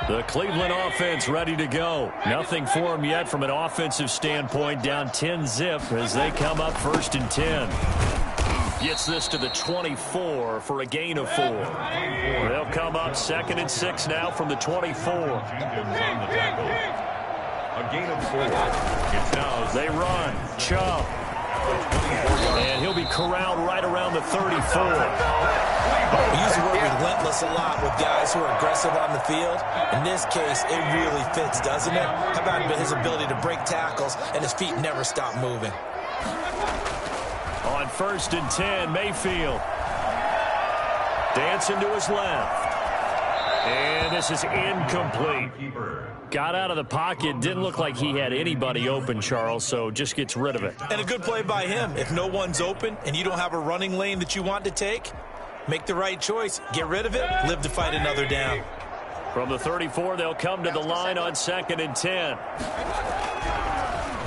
The Cleveland offense ready to go. Nothing for them yet from an offensive standpoint. Down 10-zip as they come up 1st and 10. Gets this to the 24 for a gain of 4. They'll come up 2nd and 6 now from the 24. A gain of 4. It's now they run. Chubb. And he'll be corralled right around the 34. We use the word relentless a lot with guys who are aggressive on the field. In this case, it really fits, doesn't it? How about his ability to break tackles and his feet never stop moving? On 1st and 10, Mayfield. Dancing to his left. And this is incomplete. Got out of the pocket. Didn't look like he had anybody open, Charles, so just gets rid of it. And a good play by him. If no one's open and you don't have a running lane that you want to take, make the right choice. Get rid of it. Live to fight another down. From the 34, they'll come to the line on 2nd and 10.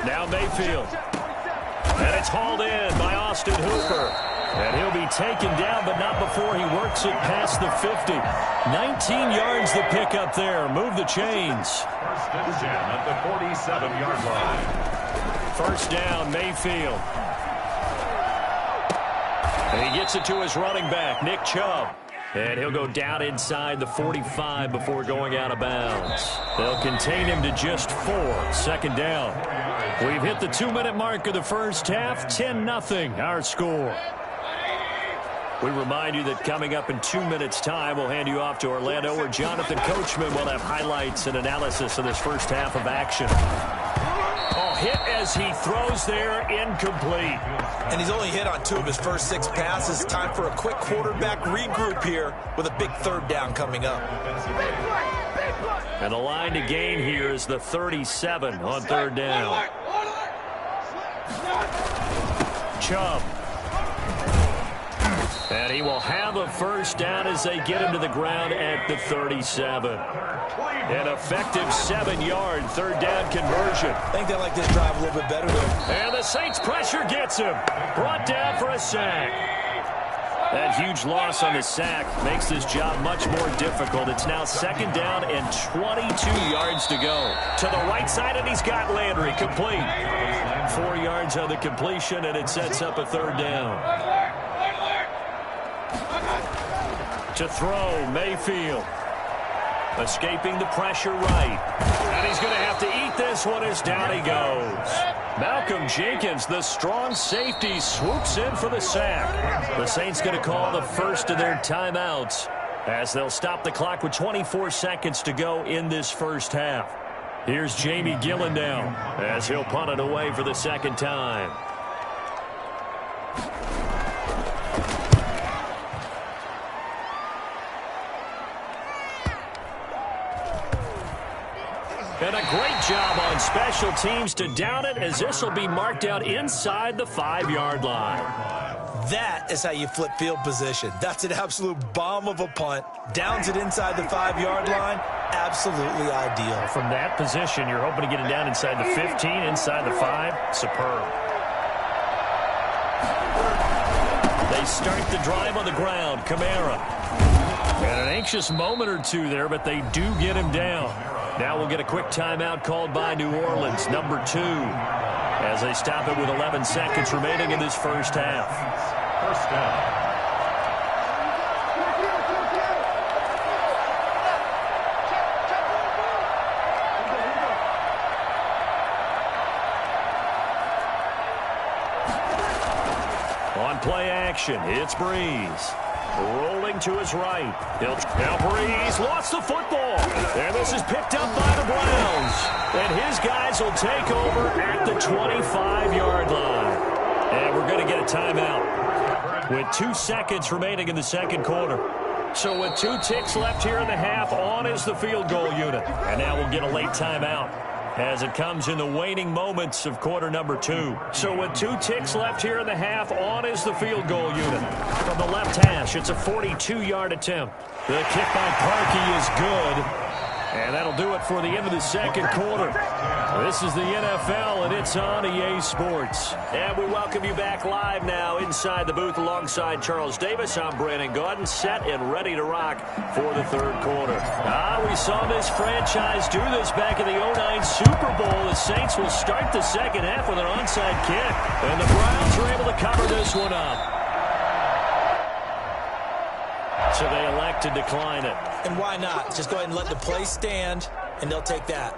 Now Mayfield. And it's hauled in by Austin Hooper. And he'll be taken down, but not before he works it past the 50. 19 yards the pickup there. Move the chains. 1st and 10 at the 47-yard line. 1st down, Mayfield. And he gets it to his running back, Nick Chubb. And he'll go down inside the 45 before going out of bounds. They'll contain him to just 4. 2nd down. We've hit the 2-minute mark of the first half. 10-0 our score. We remind you that coming up in 2 minutes' time, we'll hand you off to Orlando, where Jonathan Coachman will have highlights and analysis of this first half of action. Oh, hit as he throws there, incomplete. And he's only hit on 2 of his first 6 passes. Time for a quick quarterback regroup here with a big 3rd down coming up. And the line to gain here is the 37 on 3rd down. Chubb. And he will have a first down as they get him to the ground at the 37. An effective 7-yard 3rd down conversion. I think they like this drive a little bit better, though. And the Saints pressure gets him. Brought down for a sack. That huge loss on the sack makes this job much more difficult. It's now 2nd down and 22 yards to go. To the right side, and he's got Landry complete. 4 yards on the completion, and it sets up a 3rd down. To throw, Mayfield. Escaping the pressure right. And he's going to have to eat this one as down he goes. Malcolm Jenkins, the strong safety, swoops in for the sack. The Saints going to call the first of their timeouts as they'll stop the clock with 24 seconds to go in this first half. Here's Jamie Gillen now as he'll punt it away for the 2nd time. And a great job on special teams to down it, as this will be marked out inside the 5-yard line. That is how you flip field position. That's an absolute bomb of a punt. Downs it inside the 5-yard line. Absolutely ideal. From that position, you're hoping to get it down inside the 15, inside the 5. Superb. They start the drive on the ground. Kamara. And an anxious moment or two there, but they do get him down. Now we'll get a quick timeout called by New Orleans, number 2, as they stop it with 11 seconds remaining in this first half. First down. On play action, it's Breeze. Rolling to his right. Now Breeze lost the football. And this is picked up by the Browns. And his guys will take over at the 25-yard line. And we're going to get a timeout with 2 seconds remaining in the 2nd quarter. So with 2 ticks left here in the half, on is the field goal unit. And now we'll get a late timeout as it comes in the waning moments of quarter number 2. So with 2 ticks left here in the half, on is the field goal unit. From the left hash, it's a 42-yard attempt. The kick by Parkey is good. And that'll do it for the end of the 2nd quarter. This is the NFL, and it's on EA Sports. And we welcome you back live now inside the booth alongside Charles Davis. I'm Brandon Gaudin, set and ready to rock for the 3rd quarter. We saw this franchise do this back in the 2009 Super Bowl. The Saints will start the 2nd half with an onside kick. And the Browns are able to cover this one up. So they elect to decline it. And why not? Just go ahead and let the play stand, and they'll take that.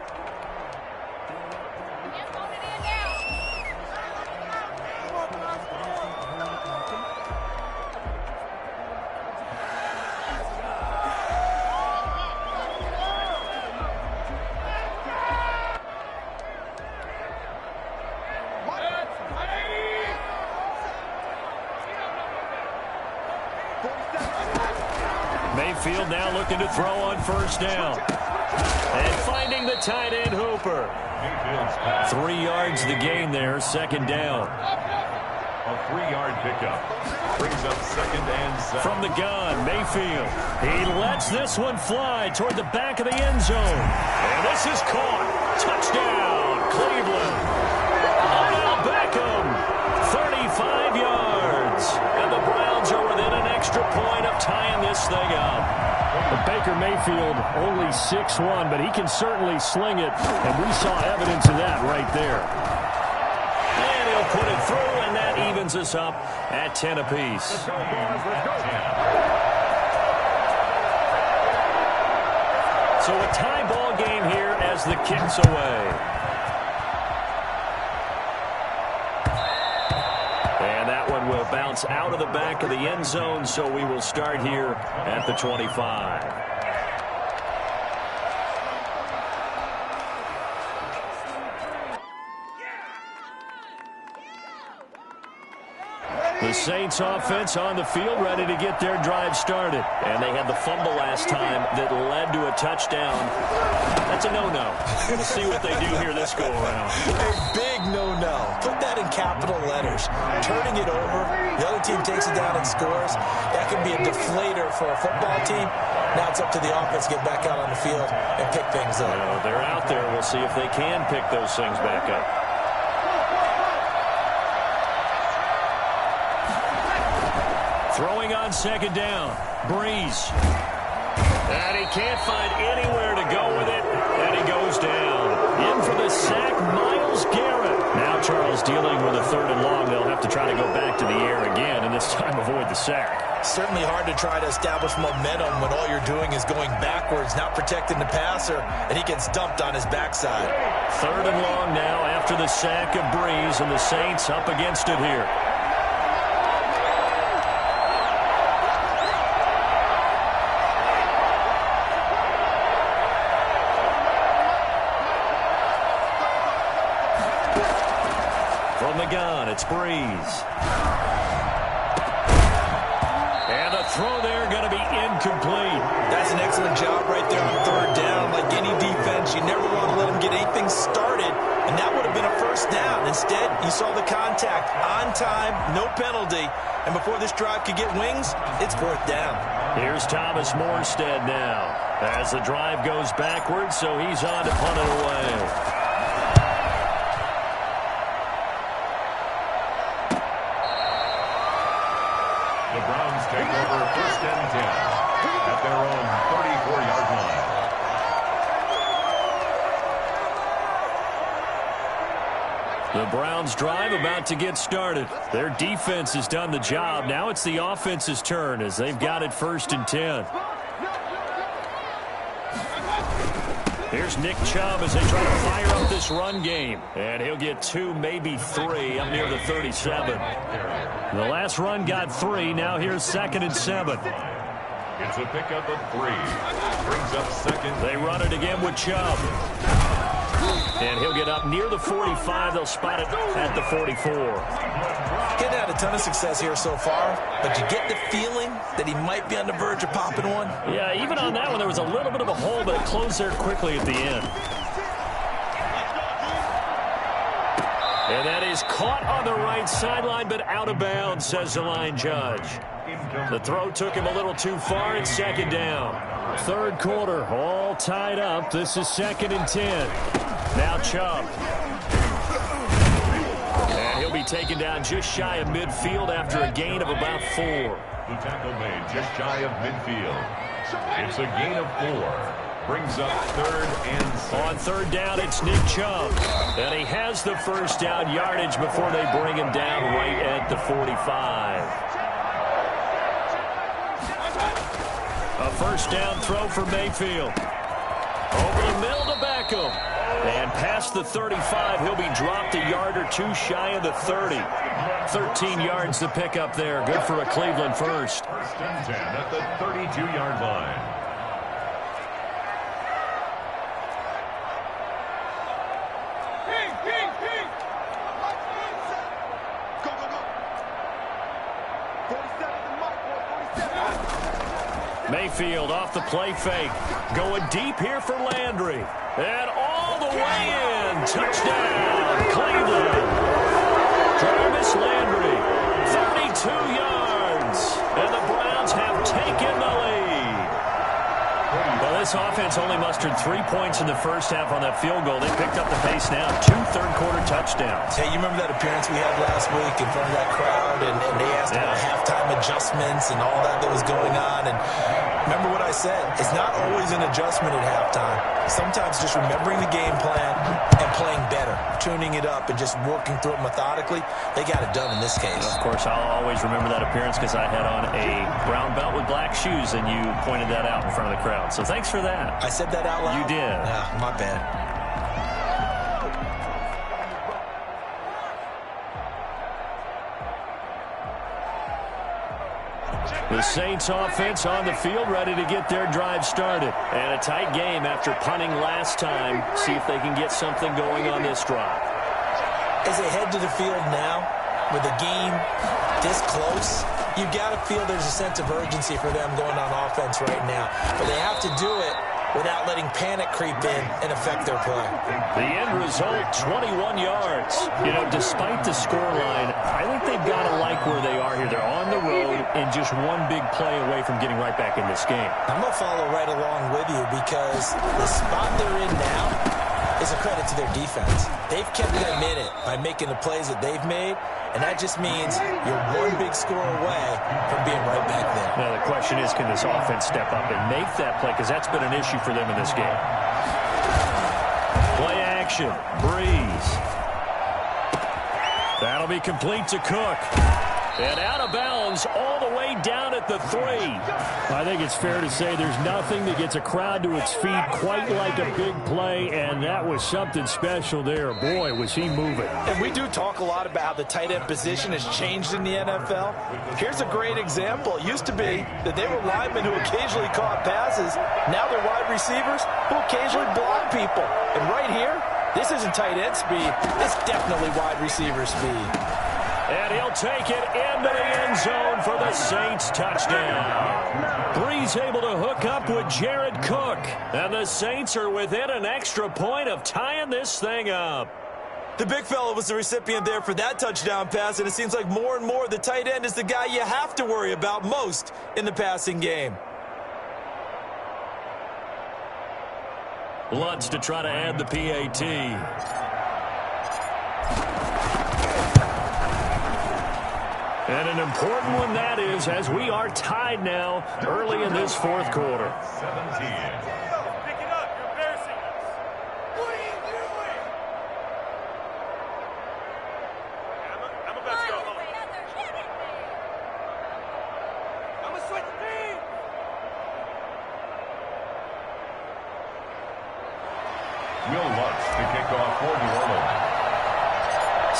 Mayfield now looking to throw on 1st down. And finding the tight end Hooper. 3 yards the gain there, 2nd down. A 3-yard pickup. Brings up 2nd and 7. From the gun, Mayfield. He lets this one fly toward the back of the end zone. And this is caught. Touchdown, Cleveland. Odell Beckham. 35 yards. And the Browns are within an extra point of tying this thing up. Baker Mayfield only 6'1", but he can certainly sling it, and we saw evidence of that right there. And he'll put it through, and that evens us up at 10 apiece. So a tie ball game here as the kick's away. Will bounce out of the back of the end zone, so we will start here at the 25. The Saints offense on the field ready to get their drive started. And they had the fumble last time that led to a touchdown. That's a no-no. We'll see what they do here this go-around. A big no-no. Put that in capital letters. Turning it over, the other team takes it down and scores. That can be a deflator for a football team. Now it's up to the offense to get back out on the field and pick things up. They're out there. We'll see if they can pick those things back up. Throwing on second down. Breeze. And he can't find anywhere to go with it. And he goes down. In for the sack, Myles Garrett. Now Charles dealing with a 3rd and long. They'll have to try to go back to the air again, and this time avoid the sack. Certainly hard to try to establish momentum when all you're doing is going backwards, not protecting the passer, and he gets dumped on his backside. 3rd and long now after the sack of Breeze, and the Saints up against it here. From the gun, it's Breeze. And the throw there going to be incomplete. That's an excellent job right there on 3rd down. Like any defense, you never want to let them get anything started, and that would have been a 1st down. Instead, you saw the contact on time, no penalty, and before this drive could get wings, it's 4th down. Here's Thomas Morstead now as the drive goes backwards, so he's on to punt it away. The Browns take over 1st and 10 at their own 34-yard line. The Browns drive about to get started. Their defense has done the job. Now it's the offense's turn as they've got it 1st and 10. Here's Nick Chubb as they try to fire up this run game. And he'll get 2, maybe 3 up near the 37. The last run got 3. Now here's 2nd and 7. It's a pickup of 3. Brings up 2nd. They run it again with Chubb. And he'll get up near the 45. They'll spot it at the 44. Getting had a ton of success here so far, but you get the feeling that he might be on the verge of popping one. Yeah, even on that one, there was a little bit of a hole, but it closed there quickly at the end. And that is caught on the right sideline, but out of bounds, says the line judge. The throw took him a little too far, and 2nd down. 3rd quarter, all tied up. This is 2nd and 10. Now Chubb. And he'll be taken down just shy of midfield after a gain of about 4. The tackle made just shy of midfield. It's a gain of 4. Brings up 3rd and 6. On 3rd down, it's Nick Chubb. And he has the 1st down yardage before they bring him down right at the 45. A 1st down throw for Mayfield. Over the middle to Beckham. And past the 35, he'll be dropped a yard or 2 shy of the 30. 13 yards to pick up there. Good for a Cleveland 1st. 1st and 10 at the 32-yard line. Mayfield off the play fake. Going deep here for Landry. And all the way in. Touchdown, Cleveland. Jarvis Landry, 32 yards. And the Browns have taken the lead. Well, this offense only mustered 3 points in the 1st half on that field goal. They picked up the pace now. 2 third-quarter touchdowns. Hey, you remember that appearance we had last week in front of that crowd, and they asked about halftime adjustments and all that was going on, and remember what I said, it's not always an adjustment at halftime. Sometimes just remembering the game plan and playing better, tuning it up and just working through it methodically. They got it done in this case. Of course, I'll always remember that appearance because I had on a brown belt with black shoes, and you pointed that out in front of the crowd. So thanks for that. I said that out loud? You did. Yeah, my bad. The Saints offense on the field, ready to get their drive started. And a tight game after punting last time. See if they can get something going on this drive. As they head to the field now, with the game this close, you've got to feel there's a sense of urgency for them going on offense right now. But they have to do it without letting panic creep in and affect their play. The end result, 21 yards. You know, despite the scoreline, I think they've got to like where they are here. They're on the road and just one big play away from getting right back in this game. I'm going to follow right along with you because the spot they're in now, is a credit to their defense. They've kept them in it by making the plays that they've made, and that just means you're one big score away from being right back there. Now, the question is, can this offense step up and make that play? Because that's been an issue for them in this game. Play action. Breeze. That'll be complete to Cook. And out of bounds all the way down at the 3. I think it's fair to say there's nothing that gets a crowd to its feet quite like a big play, and that was something special there. Boy, was he moving. And we do talk a lot about how the tight end position has changed in the NFL. Here's a great example. It used to be that they were linemen who occasionally caught passes. Now they're wide receivers who occasionally block people. And right here, this isn't tight end speed. It's definitely wide receiver speed. And he'll take it into the end zone for the Saints touchdown. Breeze able to hook up with Jared Cook. And the Saints are within an extra point of tying this thing up. The big fella was the recipient there for that touchdown pass, and it seems like more and more the tight end is the guy you have to worry about most in the passing game. Lutz to try to add the PAT. And an important one that is, as we are tied now early in this fourth quarter. 17. Pick it up. You're embarrassing us. What are you doing? I'm about to go home. I'm going to switch teams. Will Lutz to kick off for New Orleans.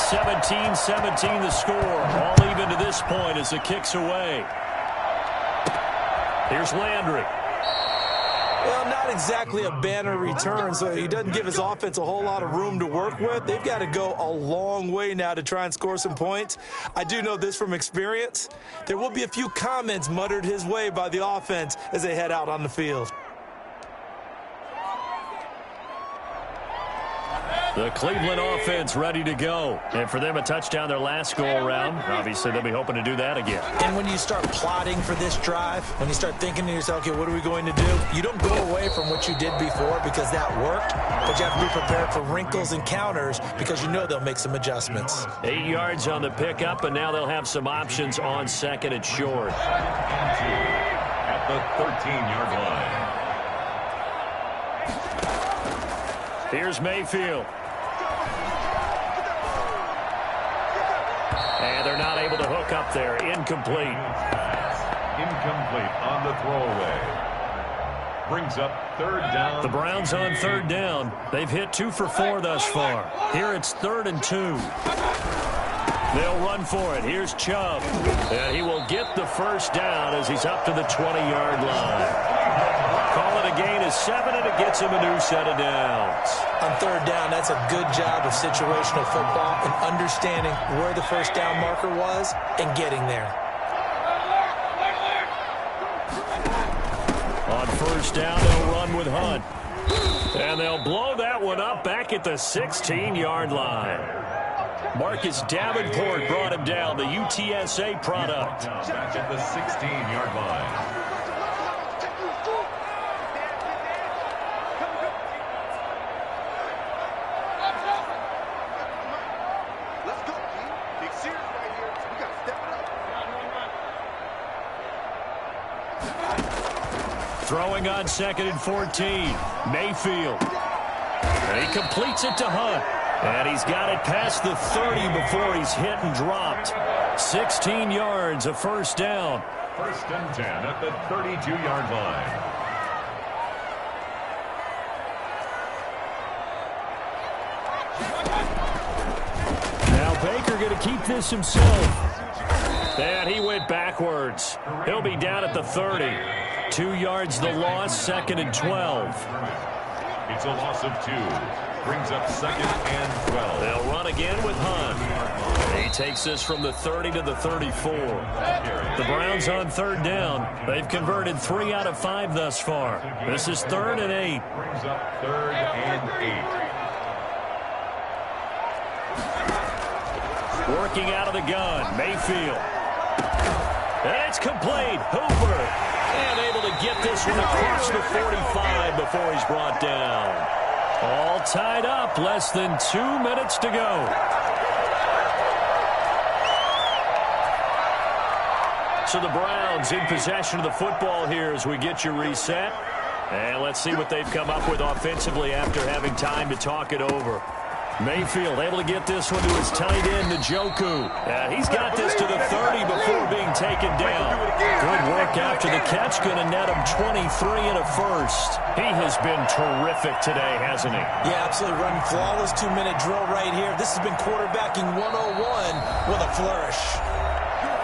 17-17 the score. All even to this point as the kick's away. Here's Landry. Well, not exactly a banner return, so he doesn't give his offense a whole lot of room to work with. They've got to go a long way now to try and score some points. I do know this from experience. There will be a few comments muttered his way by the offense as they head out on the field. The Cleveland offense ready to go. And for them, a touchdown their last go-around. Obviously, they'll be hoping to do that again. And when you start plotting for this drive, when you start thinking to yourself, okay, what are we going to do? You don't go away from what you did before because that worked, but you have to be prepared for wrinkles and counters because you know they'll make some adjustments. 8 yards on the pickup, and now they'll have some options on second and short. At the 13-yard line. Here's Mayfield. And they're not able to hook up there. Incomplete. Incomplete on the throwaway. Brings up third down. The Browns on third down. They've hit 2 for 4 thus far. Here it's 3rd and 2. They'll run for it. Here's Chubb. And he will get the first down as he's up to the 20-yard line. Call it a gain of 7, and it gets him a new set of downs. On third down, that's a good job of situational football and understanding where the first down marker was and getting there. On first down, they'll run with Hunt. And they'll blow that one up back at the 16-yard line. Marcus Davenport brought him down, the UTSA product. Back at the 16-yard line. Throwing on 2nd and 14. Mayfield. And he completes it to Hunt. And he's got it past the 30 before he's hit and dropped. 16 yards, a first down. 1st and 10 at the 32-yard line. Now Baker going to keep this himself. And he went backwards. He'll be down at the 30. 2 yards the loss, 2nd and 12. It's a loss of 2. Brings up 2nd and 12. They'll run again with Hunt. He takes this from the 30 to the 34. The Browns on third down. They've converted 3 out of 5 thus far. This is 3rd and 8. Brings up 3rd and 8. Working out of the gun, Mayfield. And it's complete. Hooper. And able to get this one across the 45 before he's brought down. All tied up, less than 2 minutes to go. So the Browns in possession of the football here as we get you reset. And let's see what they've come up with offensively after having time to talk it over. Mayfield able to get this one to his tight end, Njoku. He's got this to the 30 before being taken down. Good work after the catch. Going to net him 23 and a first. He has been terrific today, hasn't he? Yeah, absolutely. Running flawless 2-minute drill right here. This has been quarterbacking 101 with a flourish.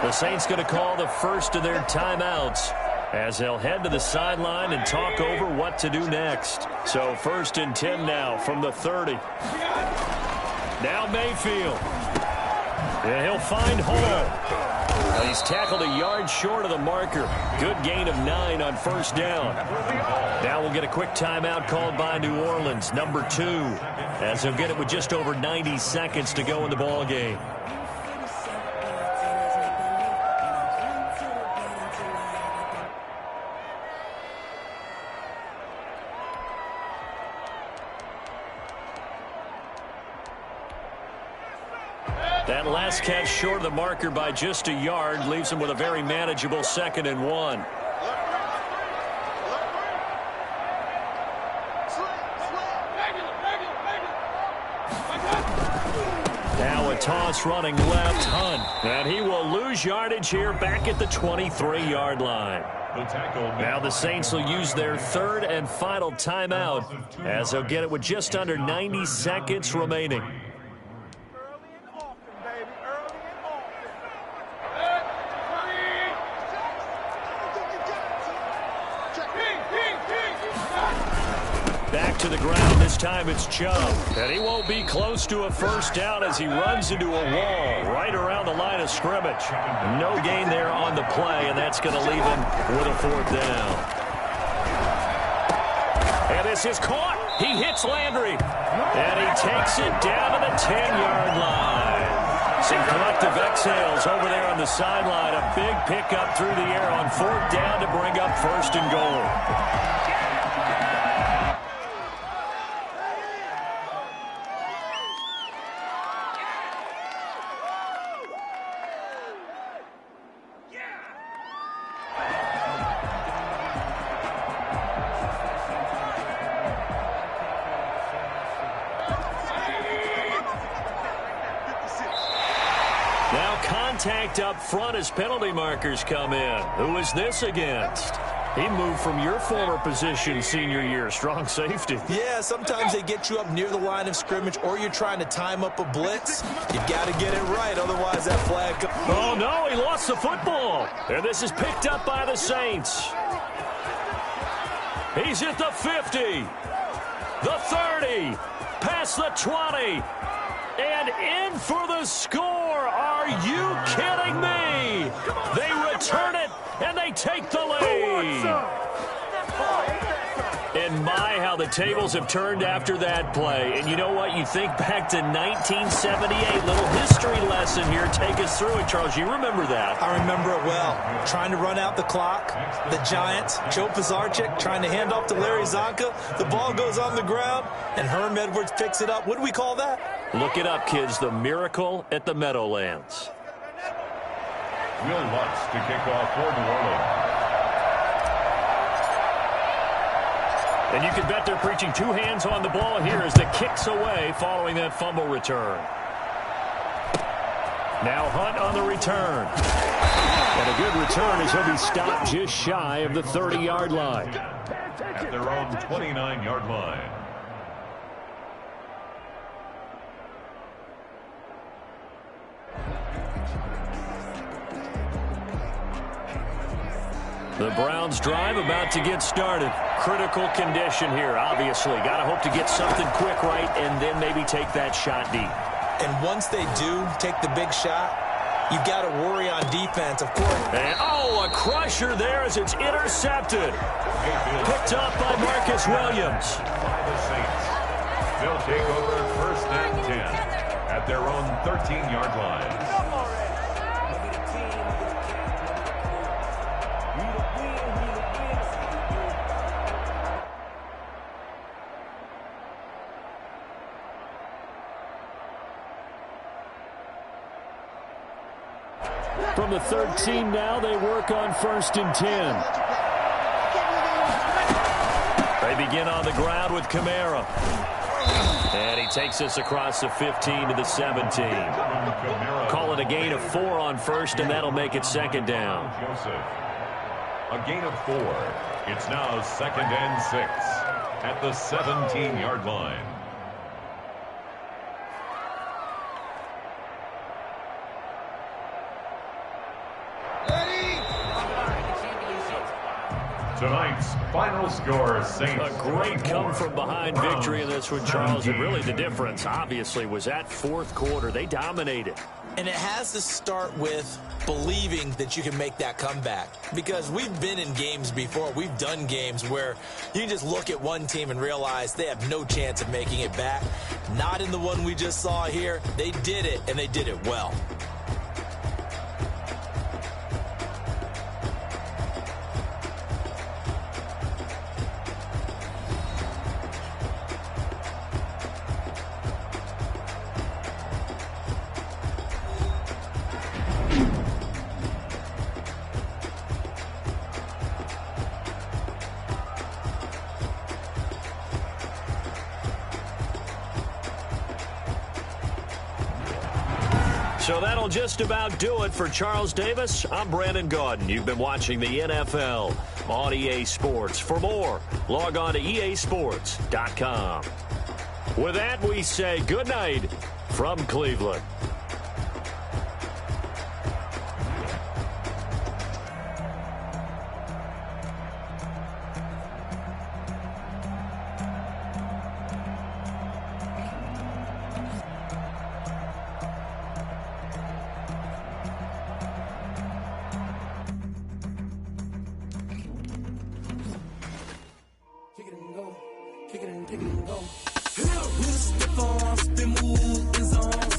The Saints going to call the first of their timeouts as they'll head to the sideline and talk over what to do next. So 1st and 10 now from the 30. Now Mayfield. And he'll find Hall. Well, he's tackled a yard short of the marker. Good gain of 9 on 1st down. Now we'll get a quick timeout called by New Orleans, number 2, as they'll get it with just over 90 seconds to go in the ball game. That last catch short of the marker by just a yard leaves him with a very manageable 2nd and 1. Now a toss running left, Hunt. And he will lose yardage here back at the 23-yard line. Now the Saints will use their 3rd and final timeout as they'll get it with just under 90 seconds remaining. Back to the ground. This time it's Chubb. And he won't be close to a 1st down as he runs into a wall right around the line of scrimmage. No gain there on the play, and that's going to leave him with a 4th down. And this is caught. He hits Landry. And he takes it down to the 10-yard line. Some collective exhales over there on the sideline. A big pickup through the air on 4th down to bring up 1st and goal. Contact up front as penalty markers come in. Who is this against? He moved from your former position senior year, strong safety. Yeah, sometimes they get you up near the line of scrimmage or you're trying to time up a blitz. You've got to get it right, otherwise that flag comes. Oh, no, he lost the football. And this is picked up by the Saints. He's at the 50, the 30, past the 20, and in for the score. Are you kidding me? They return it, and they take the lead. And my, how the tables have turned after that play. And you know what? You think back to 1978. Little history lesson here. Take us through it, Charles. You remember that. I remember it well. Trying to run out the clock. The Giants, Joe Pisarcik trying to hand off to Larry Zonka. The ball goes on the ground, and Herm Edwards picks it up. What do we call that? Look it up, kids. The miracle at the Meadowlands. Will Lutz to kick off for New Orleans. And you can bet they're preaching 2 hands on the ball here as the kick's away following that fumble return. Now Hunt on the return. And a good return as he'll be stopped just shy of the 30-yard line. At their own 29-yard line. The Browns drive about to get started. Critical condition here, obviously. Got to hope to get something quick right and then maybe take that shot deep. And once they do take the big shot, you've got to worry on defense, of course. And, oh, a crusher there as it's intercepted. Picked up by Marcus Williams. The Saints. They'll take over 1st and 10 at their own 13-yard line. From the 13 now, they work on 1st and 10. They begin on the ground with Kamara. And he takes us across the 15 to the 17. Call it a gain of 4 on 1st, and that'll make it 2nd down. A gain of 4. It's now 2nd and 6 at the 17-yard line. Tonight's final score, Saints. A great come-from-behind victory in this one, Charles. And really the difference, obviously, was that 4th quarter. They dominated. And it has to start with believing that you can make that comeback. Because we've been in games before. We've done games where you can just look at one team and realize they have no chance of making it back. Not in the one we just saw here. They did it, and they did it well. So that'll just about do it for Charles Davis. I'm Brandon Gaudin. You've been watching the NFL on EA Sports. For more, log on to easports.com. With that, we say good night from Cleveland. Kick it and go. We'll step on